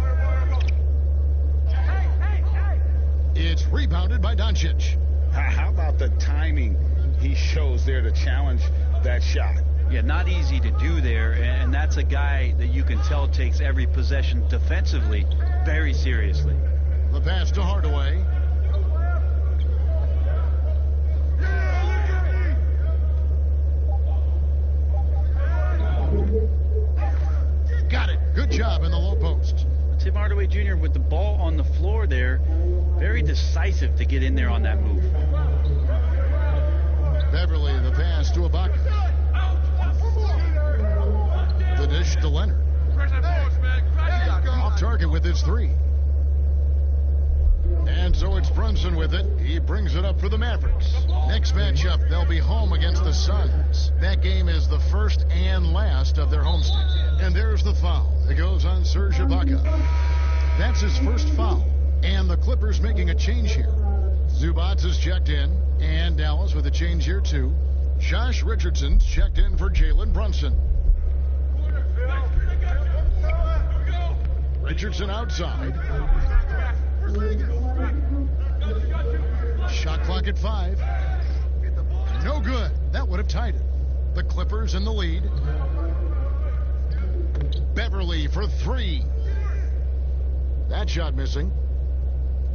It's rebounded by Doncic. How about the timing he shows there to challenge that shot? Yeah, not easy to do there, and that's a guy that you can tell takes every possession defensively very seriously. The pass to Hardaway. Got it. Good job in the low post. Tim Hardaway Jr. with the ball on the floor there, very decisive to get in there on that move. Beverly, the pass to Ibaka. The dish to Leonard. Off target with his 3. And so it's Brunson with it. He brings it up for the Mavericks. Next matchup, they'll be home against the Suns. That game is the first and last of their homestand. And there's the foul. It goes on Serge Ibaka. That's his first foul. And the Clippers making a change here. Zubats is checked in. And Dallas with a change here too. Josh Richardson's checked in for Jalen Brunson. Richardson outside. Shot clock at 5. No good. That would have tied it. The Clippers in the lead. Beverly for 3. That shot missing.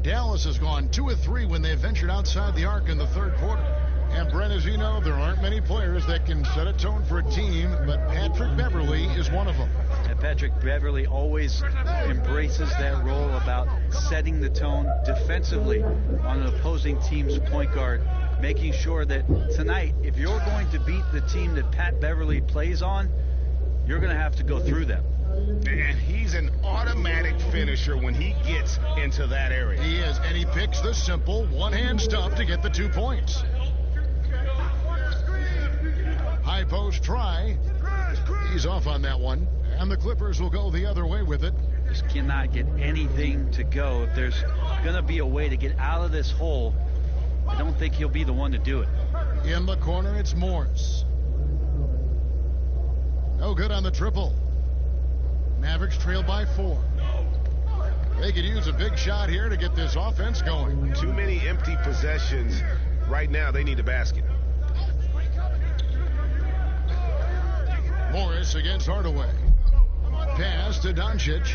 Dallas has gone 2 of 3 when they ventured outside the arc in the third quarter. And Brent, as you know, there aren't many players that can set a tone for a team, but Patrick Beverly is one of them. And Patrick Beverly always embraces that role about setting the tone defensively on an opposing team's point guard, making sure that tonight, if you're going to beat the team that Pat Beverly plays on, you're going to have to go through them. And he's an automatic finisher when he gets into that area. He is, and he picks the simple one-hand stuff to get the 2 points. High post try. He's off on that one. And the Clippers will go the other way with it. Just cannot get anything to go. If there's going to be a way to get out of this hole, I don't think he'll be the one to do it. In the corner, it's Morris. No good on the triple. Mavericks trail by 4. They could use a big shot here to get this offense going. Too many empty possessions. Right now, they need a basket. Morris against Hardaway. Pass to Doncic.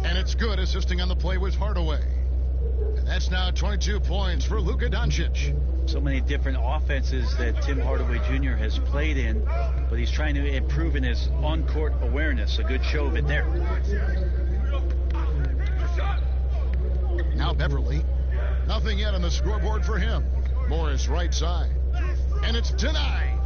And it's good. Assisting on the play was Hardaway. And that's now 22 points for Luka Doncic. So many different offenses that Tim Hardaway Jr. has played in, but he's trying to improve in his on-court awareness. A good show of it there. Now Beverly. Nothing yet on the scoreboard for him. Morris right side. And it's denied.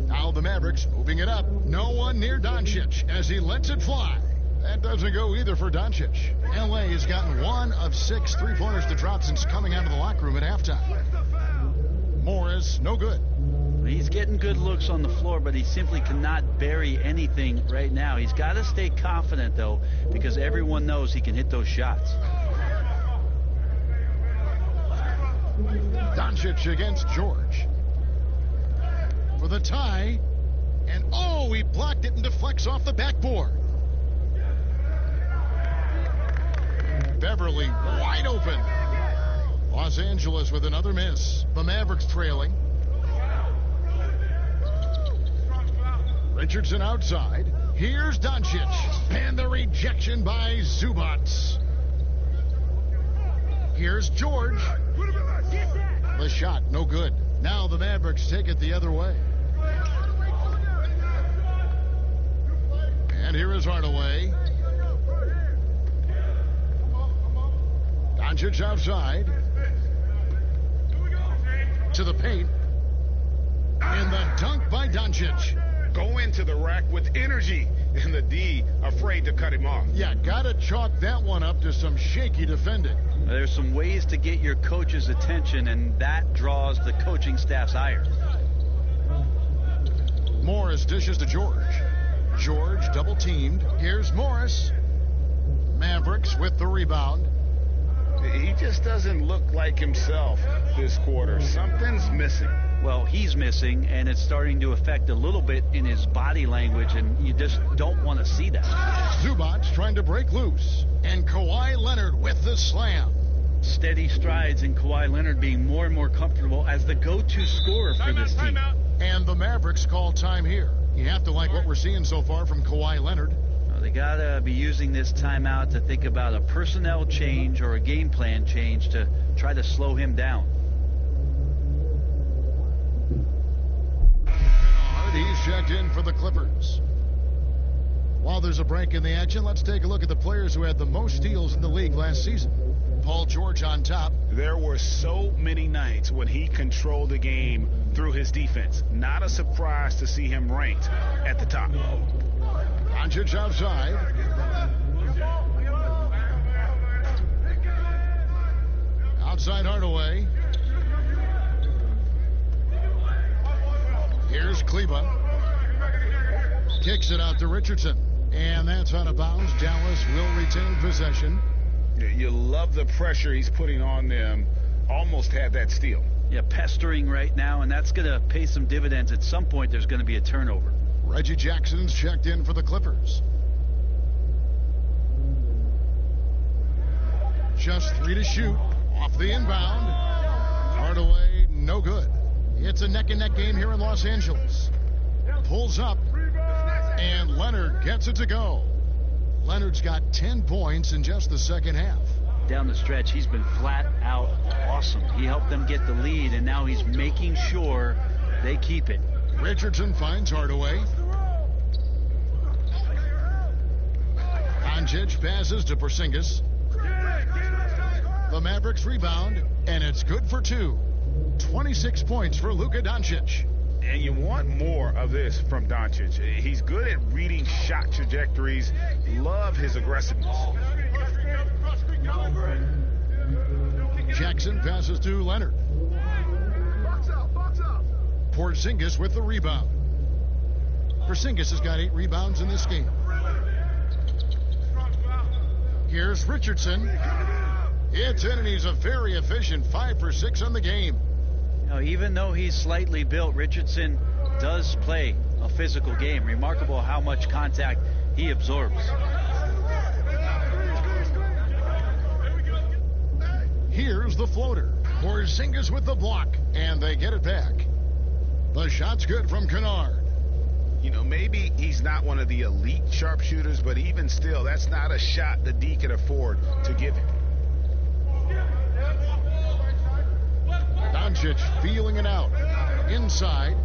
Now the Mavericks moving it up. No one near Doncic as he lets it fly. That doesn't go either for Doncic. LA has gotten 1 of 6 3-pointers to drop since coming out of the locker room at halftime. Morris, no good. He's getting good looks on the floor, but he simply cannot bury anything right now. He's got to stay confident, though, because everyone knows he can hit those shots. Doncic against George. For the tie. And oh, he blocked it and deflects off the backboard. Beverly wide open. Los Angeles with another miss. The Mavericks trailing. Richardson outside. Here's Doncic. And the rejection by Zubac. Here's George. The shot, no good. Now the Mavericks take it the other way. And here is Hardaway. Doncic outside. To the paint. And the dunk by Doncic. Go into the rack with energy, and the D afraid to cut him off. Yeah, gotta chalk that one up to some shaky defending. There's some ways to get your coach's attention, and that draws the coaching staff's ire. Morris dishes to George. George double teamed. Here's Morris. Mavericks with the rebound. He just doesn't look like himself this quarter. Something's missing. Well, he's missing, and it's starting to affect a little bit in his body language, and you just don't want to see that. Zubac trying to break loose. And Kawhi Leonard with the slam. Steady strides in Kawhi Leonard being more and more comfortable as the go-to scorer for this team. And the Mavericks call time here. You have to like what we're seeing so far from Kawhi Leonard. Well, they got to be using this timeout to think about a personnel change or a game plan change to try to slow him down. He's checked in for the Clippers. While there's a break in the action, let's take a look at the players who had the most steals in the league last season. Paul George on top. There were so many nights when he controlled the game through his defense. Not a surprise to see him ranked at the top. Doncic outside. Outside Hardaway. Here's Kleba. Kicks it out to Richardson. And that's out of bounds. Dallas will retain possession. You love the pressure he's putting on them. Almost had that steal. Yeah, pestering right now, and that's going to pay some dividends. At some point, there's going to be a turnover. Reggie Jackson's checked in for the Clippers. Just 3 to shoot. Off the inbound. Hardaway, no good. It's a neck-and-neck game here in Los Angeles. Pulls up, and Leonard gets it to go. Leonard's got 10 points in just the second half. Down the stretch, he's been flat out awesome. He helped them get the lead, and now he's making sure they keep it. Richardson finds Hardaway. Doncic passes to Porzingis. The Mavericks rebound, and it's good for 2. 26 points for Luka Doncic. And you want more of this from Doncic. He's good at reading shot trajectories. Love his aggressiveness. Jackson passes to Leonard. Porzingis with the rebound. Porzingis has got 8 rebounds in this game. Here's Richardson. It's in, and he's a very efficient 5 for 6 on the game. Now, even though he's slightly built, Richardson does play a physical game. Remarkable how much contact he absorbs. Here's the floater. Porzingis with the block, and they get it back. The shot's good from Kennard. You know, maybe he's not one of the elite sharpshooters, but even still, that's not a shot the D can afford to give him. Doncic feeling it out. Inside.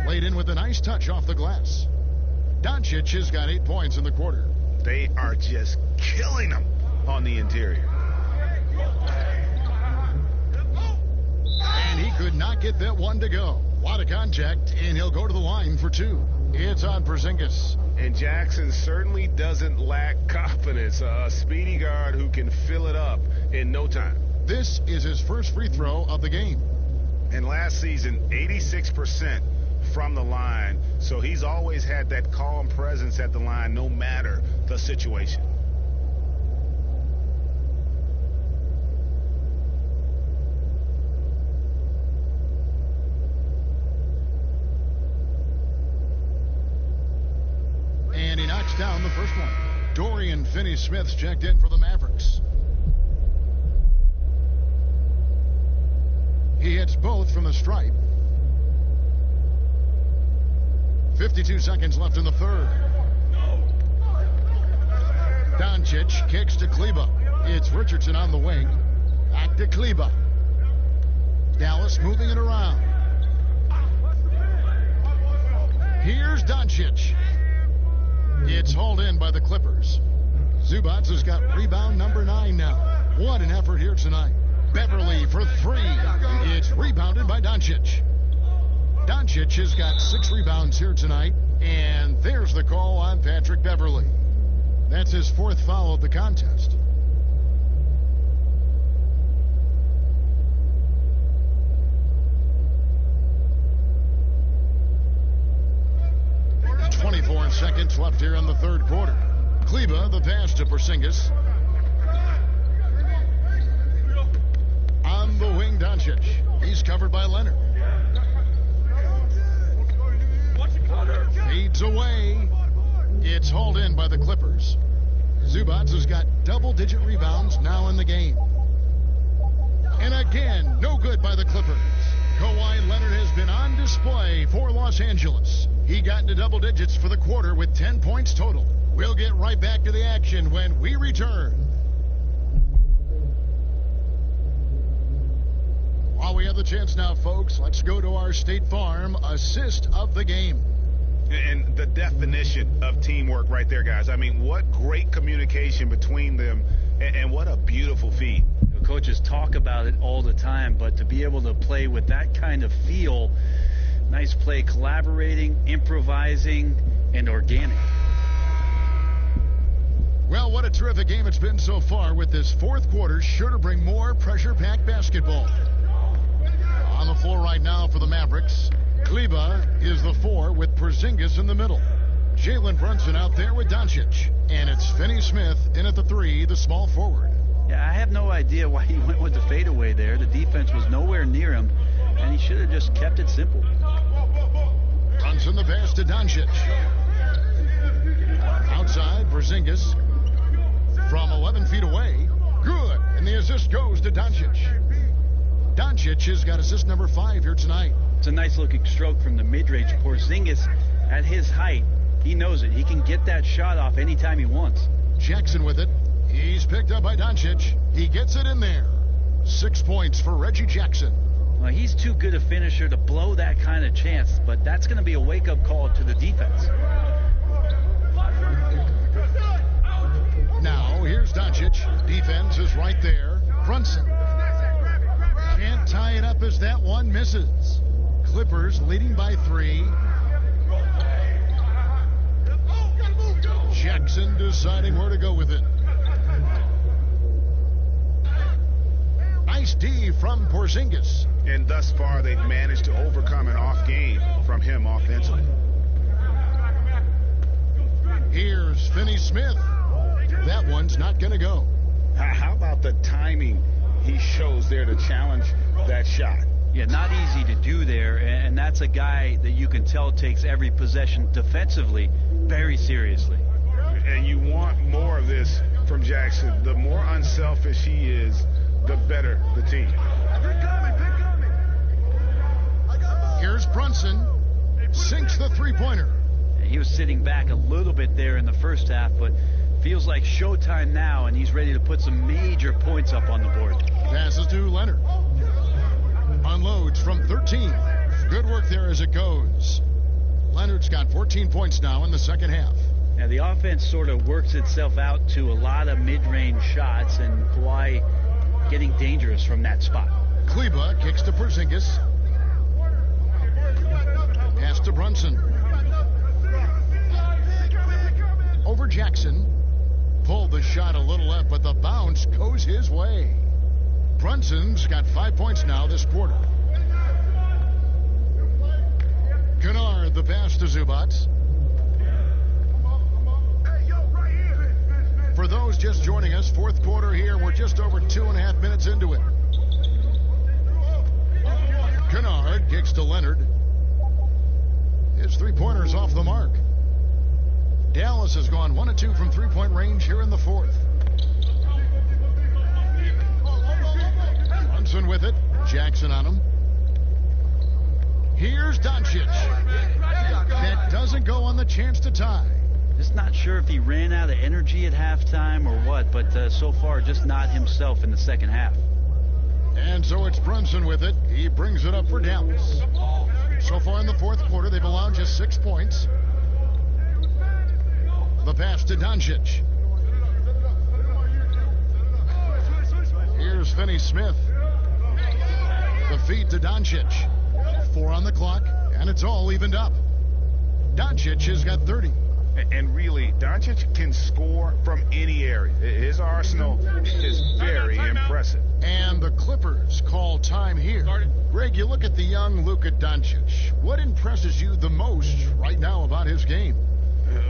Laid in with a nice touch off the glass. Doncic has got 8 points in the quarter. They are just killing him on the interior. And he could not get that one to go. A lot of contact, and he'll go to the line for 2. It's on Porzingis. And Jackson certainly doesn't lack confidence. A speedy guard who can fill it up in no time. This is his first free throw of the game. And last season, 86% from the line. So he's always had that calm presence at the line, no matter the situation. he knocks down the first one. Dorian Finney-Smith's checked in for the Mavericks. He hits both from the stripe. 52 seconds left in the third. Doncic kicks to Kleba. It's Richardson on the wing. Back to Kleba. Dallas moving it around. Here's Doncic. It's hauled in by the Clippers. Zubac has got rebound number 9 now. What an effort here tonight. Beverly for 3. It's rebounded by Doncic. Doncic has got 6 rebounds here tonight. And there's the call on Patrick Beverly. That's his 4th foul of the contest. And 24 seconds left here in the third quarter. Kleba, the pass to Porzingis. On the wing, Doncic. He's covered by Leonard. Fades away. It's hauled in by the Clippers. Zubac has got double-digit rebounds now in the game. And again, no good by the Clippers. Kawhi Leonard has been on display for Los Angeles. He got into double digits for the quarter with 10 points total. We'll get right back to the action when we return. While we have the chance now, folks, let's go to our State Farm assist of the game. And the definition of teamwork right there, guys. I mean, what great communication between them, and what a beautiful feat. Coaches talk about it all the time, but to be able to play with that kind of feel, nice play, collaborating, improvising, and organic. Well, what a terrific game it's been so far, with this fourth quarter sure to bring more pressure-packed basketball. On the floor right now for the Mavericks, Kleba is the 4 with Porzingis in the middle. Jalen Brunson out there with Doncic. And it's Finney-Smith in at the 3, the small forward. Yeah, I have no idea why he went with the fadeaway there. The defense was nowhere near him, and he should have just kept it simple. Brunson the pass to Doncic. Outside, Porzingis from 11 feet away. Good, and the assist goes to Doncic. Doncic has got assist number 5 here tonight. It's a nice-looking stroke from the mid-range. Porzingis, at his height, he knows it. He can get that shot off anytime he wants. Jackson with it. He's picked up by Doncic. He gets it in there. 6 points for Reggie Jackson. Well, he's too good a finisher to blow that kind of chance, but that's going to be a wake-up call to the defense. Now, here's Doncic. Defense is right there. Brunson can't tie it up as that one misses. Clippers leading by 3. Jackson deciding where to go with it. Nice D from Porzingis. And thus far, they've managed to overcome an off game from him offensively. Here's Finney-Smith. That one's not going to go. How about the timing he shows there to challenge that shot? Yeah, not easy to do there, and that's a guy that you can tell takes every possession defensively very seriously. And you want more of this from Jackson. The more unselfish he is, the better the team. Here's Brunson. Sinks the three-pointer. He was sitting back a little bit there in the first half, but feels like showtime now, and he's ready to put some major points up on the board. Passes to Leonard. Unloads from 13. Good work there as it goes. Leonard's got 14 points now in the second half. Now, the offense sort of works itself out to a lot of mid-range shots, and Kawhi getting dangerous from that spot. Kleba kicks to Porzingis. Pass to Brunson. Over Jackson. Pulled the shot a little left, but the bounce goes his way. Brunson's got 5 points now this quarter. Kennard the pass to Zubac. For those just joining us, fourth quarter here. We're just over 2.5 minutes into it. Kennard kicks to Leonard. His three-pointer's off the mark. Dallas has gone 1 of 2 from three-point range here in the fourth. Brunson with it. Jackson on him. Here's Doncic. That doesn't go on the chance to tie. Just not sure if he ran out of energy at halftime or what, but so far just not himself in the second half. And so it's Brunson with it. He brings it up for Dallas. So far in the fourth quarter, they've allowed just 6 points. The pass to Doncic. Here's Finney Smith. The feed to Doncic. 4 on the clock, and it's all evened up. Doncic has got 30. And really, Doncic can score from any area. His arsenal is very impressive. And the Clippers call time here. Greg, you look at the young Luka Doncic. What impresses you the most right now about his game?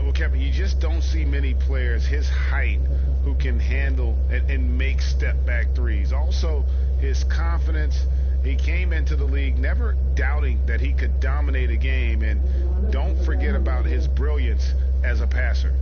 Well, Kevin, you just don't see many players his height who can handle and make step-back threes. Also, his confidence. He came into the league never doubting that he could dominate a game. And don't forget about his brilliance as a passer.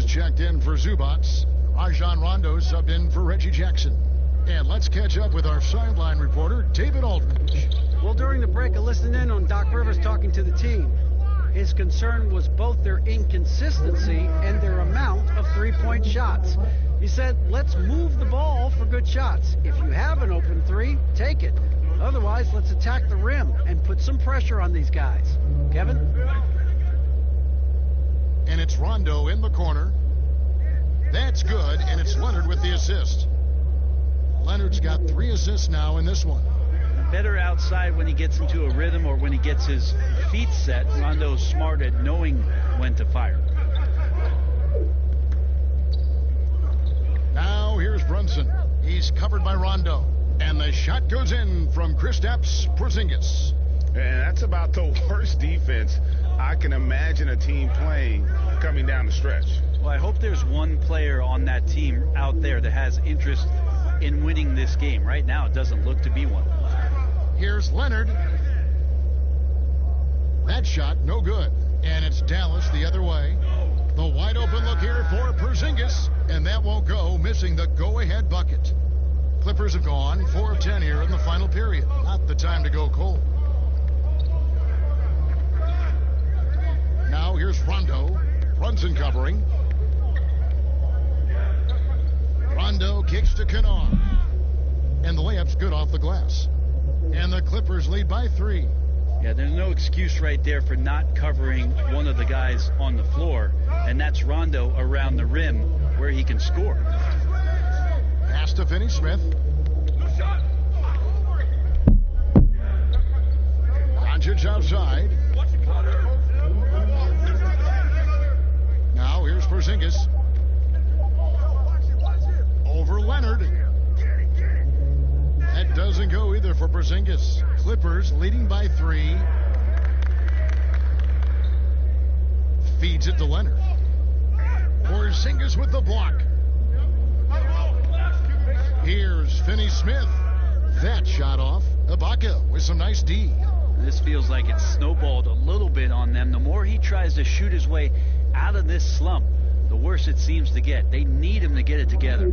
Checked in for Zubats. Rajon Rondo subbed in for Reggie Jackson. And let's catch up with our sideline reporter, David Aldridge. Well, during the break, I listened in on Doc Rivers talking to the team. His concern was both their inconsistency and their amount of three-point shots. He said, let's move the ball for good shots. If you have an open three, take it. Otherwise, let's attack the rim and put some pressure on these guys. Kevin? And it's Rondo in the corner. That's good, and it's Leonard with the assist. Leonard's got 3 assists now in this one. Better outside when he gets into a rhythm or when he gets his feet set. Rondo's smart at knowing when to fire. Now here's Brunson. He's covered by Rondo. And the shot goes in from Kristaps Porzingis. And that's about the worst defense I can imagine a team playing coming down the stretch. Well, I hope there's one player on that team out there that has interest in winning this game. Right now, it doesn't look to be one. Here's Leonard. That shot, no good. And it's Dallas the other way. The wide open look here for Porzingis. And that won't go, missing the go-ahead bucket. Clippers have gone 4 of 10 here in the final period. Not the time to go cold. Now here's Rondo. Brunson covering. Rondo kicks to Kennard. And the layup's good off the glass. And the Clippers lead by 3. Yeah, there's no excuse right there for not covering one of the guys on the floor. And that's Rondo around the rim where he can score. Pass to Finney Smith. Doncic outside. Now here's Porzingis. Over Leonard. That doesn't go either for Porzingis. Clippers leading by 3. Feeds it to Leonard. Porzingis with the block. Here's Finney Smith. That shot off. Ibaka with some nice D. This feels like it's snowballed a little bit on them. The more he tries to shoot his way out of this slump, the worse it seems to get. They need him to get it together.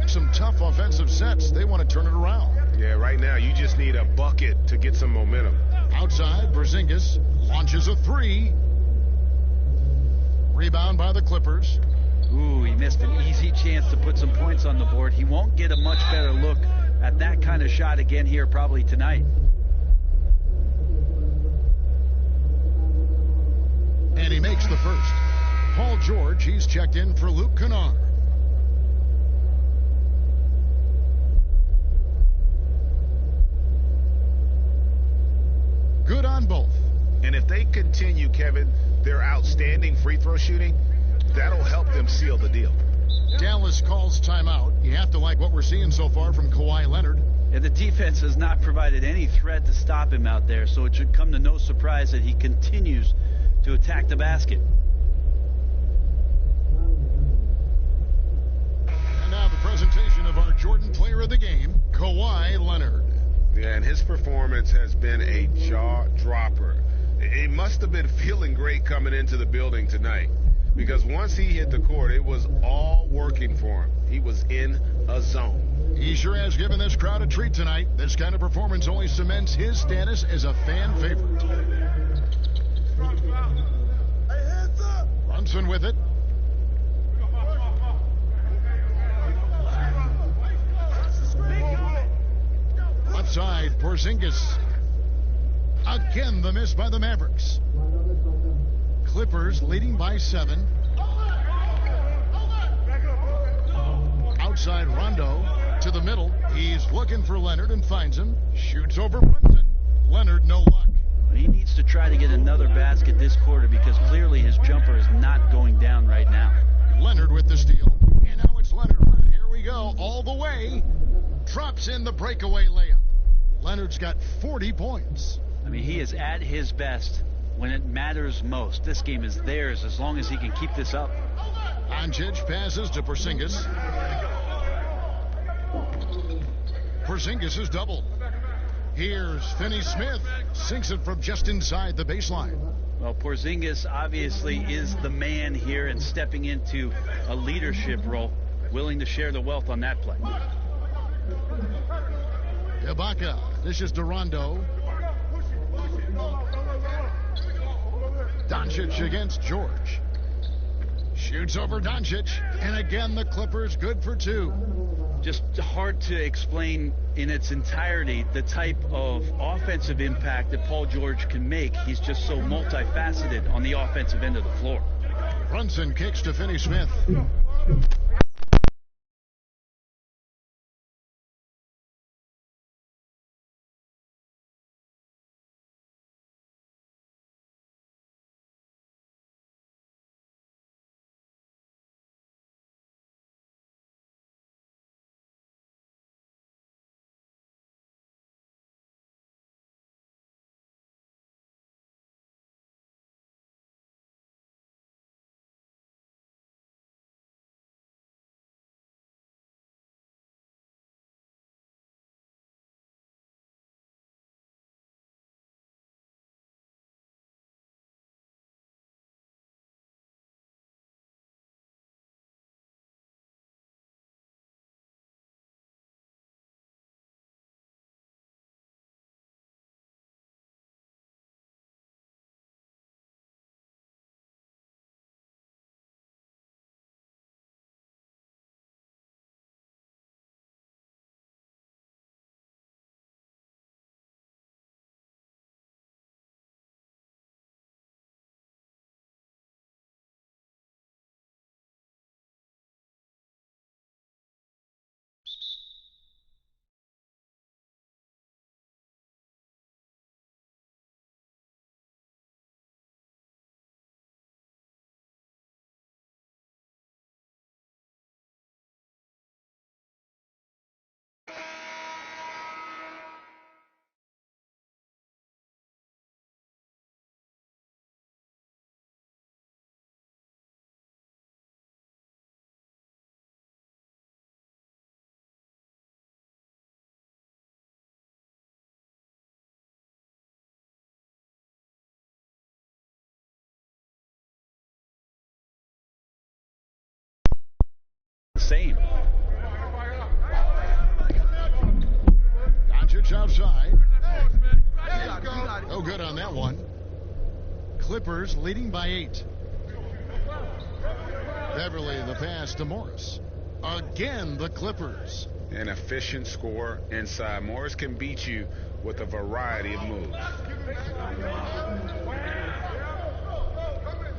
Some tough offensive sets. They want to turn it around. Yeah, right now you just need a bucket to get some momentum. Outside, Porzingis launches a 3. Rebound by the Clippers. Ooh, he missed an easy chance to put some points on the board. He won't get a much better look at that kind of shot again here probably tonight. And he makes the first. Paul George, he's checked in for Luke Kennard. Good on both. And if they continue, Kevin, their outstanding free throw shooting, that'll help them seal the deal. Dallas calls timeout. You have to like what we're seeing so far from Kawhi Leonard. Yeah, the defense has not provided any threat to stop him out there, so it should come to no surprise that he continues to attack the basket. And now the presentation of our Jordan Player of the Game, Kawhi Leonard. Yeah, and his performance has been a jaw-dropper. He must have been feeling great coming into the building tonight, because once he hit the court, it was all working for him. He was in a zone. He sure has given this crowd a treat tonight. This kind of performance only cements his status as a fan favorite. Brunson with it. Left side, Porzingis. Again, the miss by the Mavericks. Clippers leading by 7. Outside Rondo to the middle. He's looking for Leonard and finds him. Shoots over Brunson. Leonard, no luck. He needs to try to get another basket this quarter because clearly his jumper is not going down right now. Leonard with the steal. And now it's Leonard. Here we go. All the way. Drops in the breakaway layup. Leonard's got 40 points. I mean, he is at his best when it matters most. This game is theirs as long as he can keep this up. Doncic passes to Porzingis. Porzingis is doubled. Here's Finney-Smith. Sinks it from just inside the baseline. Well, Porzingis obviously is the man here and stepping into a leadership role, willing to share the wealth on that play. Ibaka. This is Rondo. Doncic against George. Shoots over Doncic. And again, the Clippers good for 2. Just hard to explain in its entirety the type of offensive impact that Paul George can make. He's just so multifaceted on the offensive end of the floor. Brunson kicks to Finney-Smith. Same. Doncic outside. No good on that one. Clippers leading by 8. Beverly the pass to Morris. Again, the Clippers. An efficient scorer inside. Morris can beat you with a variety of moves.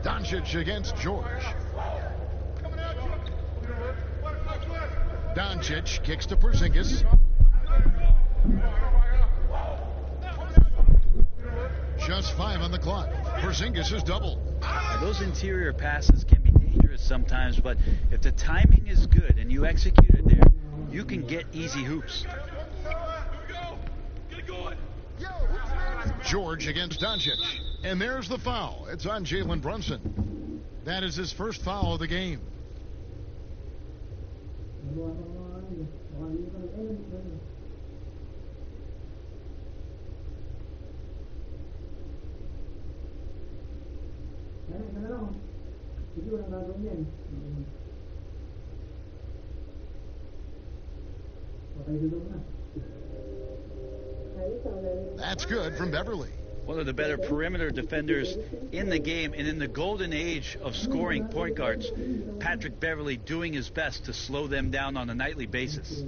Doncic against George. Doncic kicks to Porzingis. Just 5 on the clock. Porzingis is doubled. Those interior passes can be dangerous sometimes, but if the timing is good and you execute it there, you can get easy hoops. George against Doncic. And there's the foul. It's on Jalen Brunson. That is his first foul of the game. That's good from Beverly. One of the better perimeter defenders in the game, and in the golden age of scoring point guards, Patrick Beverly doing his best to slow them down on a nightly basis.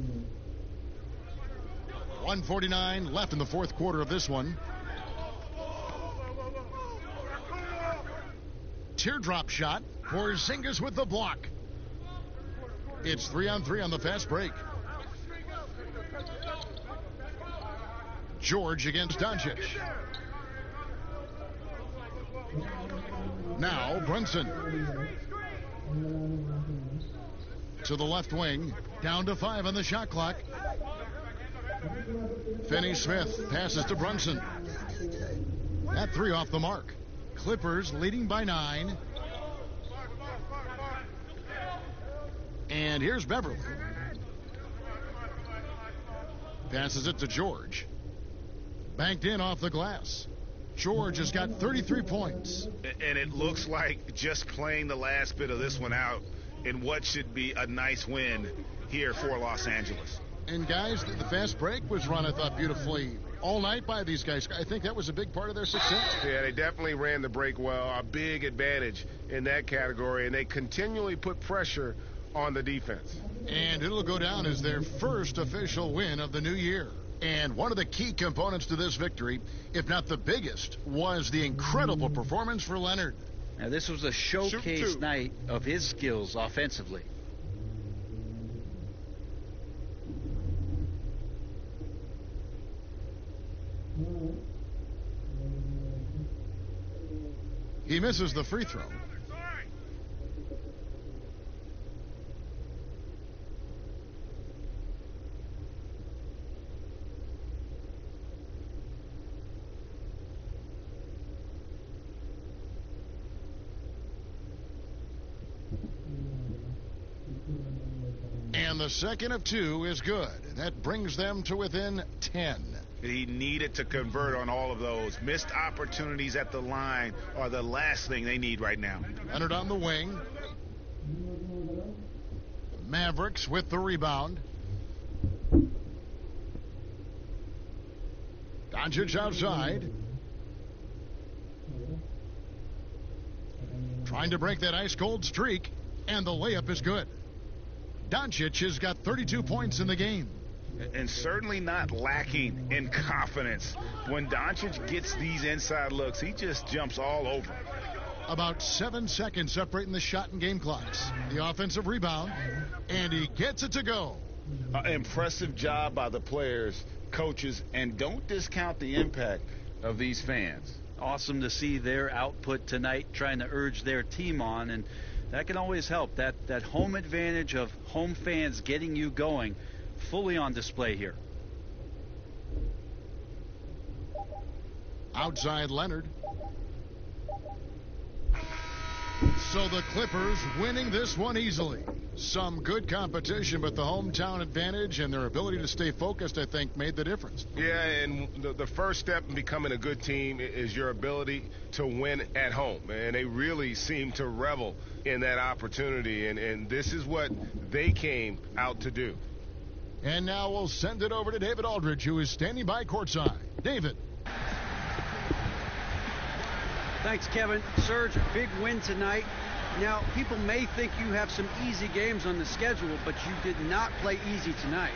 1:49 left in the fourth quarter of this one. Teardrop shot. Porzingis with the block. It's 3-on-3 on the fast break. George against Doncic. Now Brunson. To the left wing. Down to 5 on the shot clock. Finney-Smith passes to Brunson. That 3 off the mark. Clippers leading by 9. And here's Beverly. Passes it to George. Banked in off the glass. George has got 33 points. And it looks like just playing the last bit of this one out in what should be a nice win here for Los Angeles. And guys, the fast break was run, I thought, beautifully all night by these guys. I think that was a big part of their success. Yeah, they definitely ran the break well. A big advantage in that category, and they continually put pressure on the defense. And it'll go down as their first official win of the new year. And one of the key components to this victory, if not the biggest, was the incredible performance for Leonard. Now, this was a showcase night of his skills offensively. He misses the free throw. And the second of 2 is good. That brings them to within 10. He needed to convert on all of those. Missed opportunities at the line are the last thing they need right now. Leonard on the wing. Mavericks with the rebound. Doncic outside. Trying to break that ice-cold streak, and the layup is good. Doncic has got 32 points in the game. And certainly not lacking in confidence. When Doncic gets these inside looks, he just jumps all over. About 7 seconds separating the shot and game clocks. The offensive rebound, and he gets it to go. Impressive job by the players, coaches, and don't discount the impact of these fans. Awesome to see their output tonight, trying to urge their team on, and that can always help. That home advantage of home fans getting you going, fully on display here. Outside Leonard. So the Clippers winning this one easily. Some good competition, but the hometown advantage and their ability to stay focused, I think, made the difference. Yeah, and the first step in becoming a good team is your ability to win at home. And they really seem to revel in that opportunity, and this is what they came out to do. And now we'll send it over to David Aldridge, who is standing by courtside. David. Thanks, Kevin. Serge, a big win tonight. Now, people may think you have some easy games on the schedule, but you did not play easy tonight.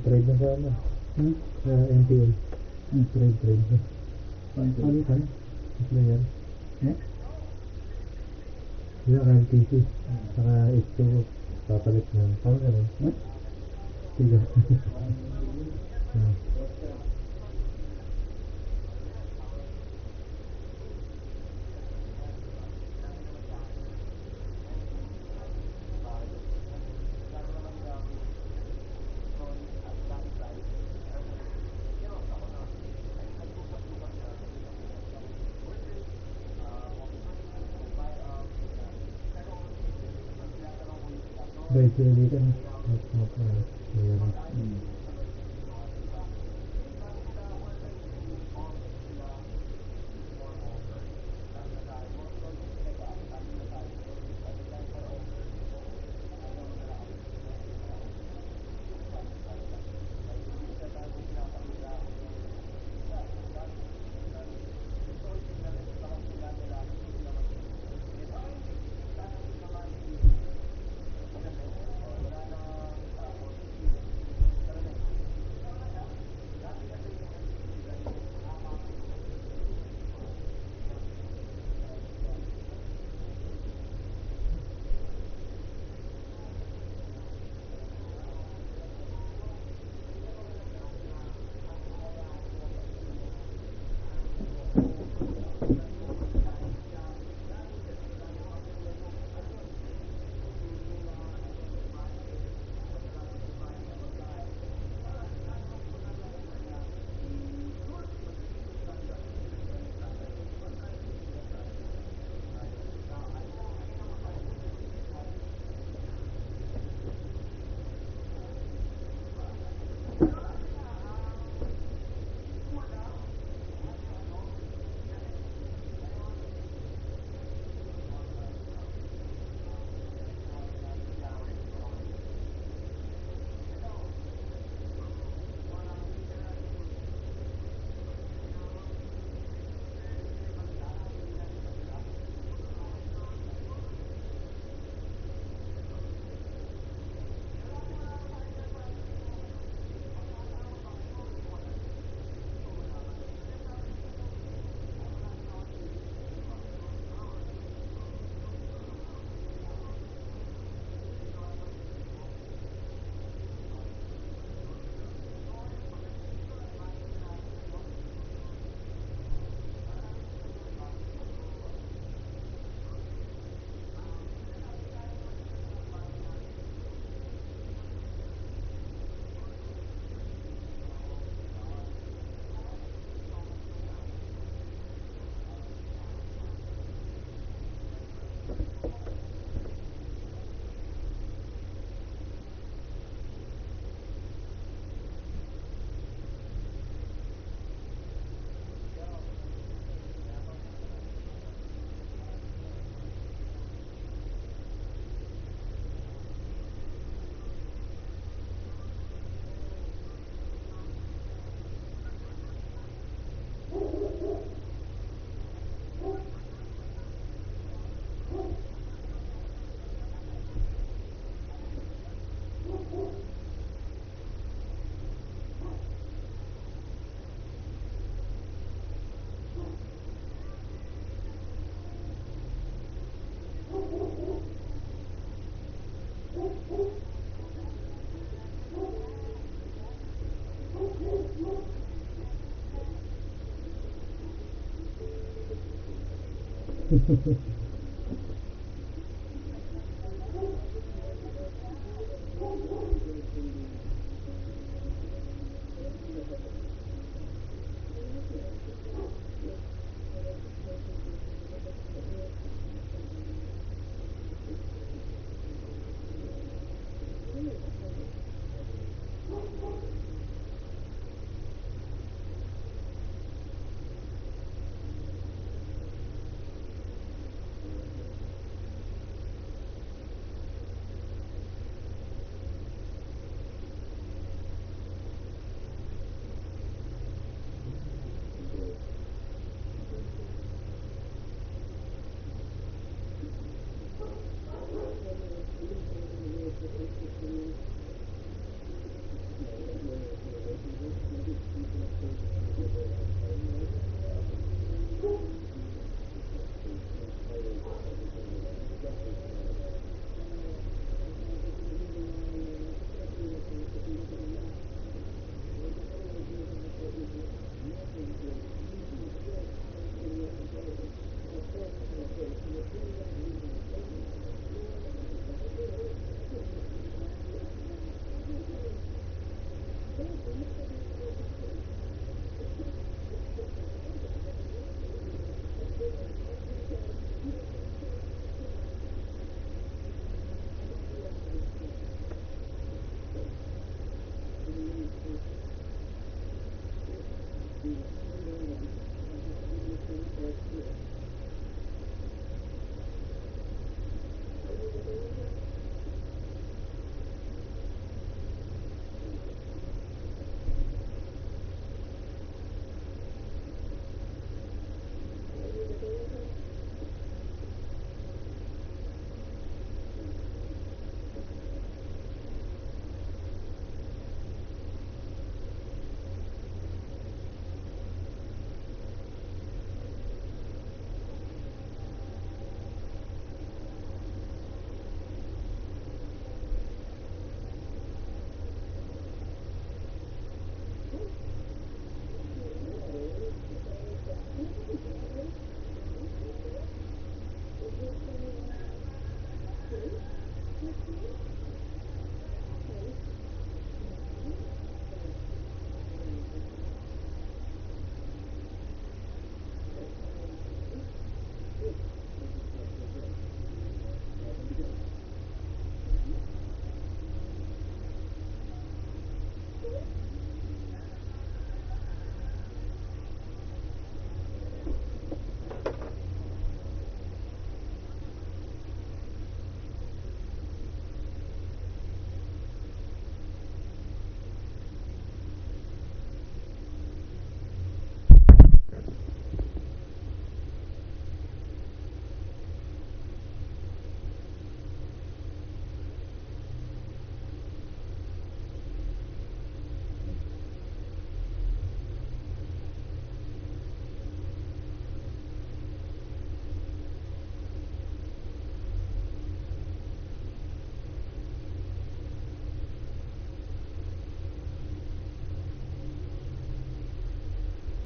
Trade na sa ano? Sa NPL. Trade na. Ano kan? Player. Sila kan PC. Saka ito papalit ng pang ganun. Tiga. Ini kan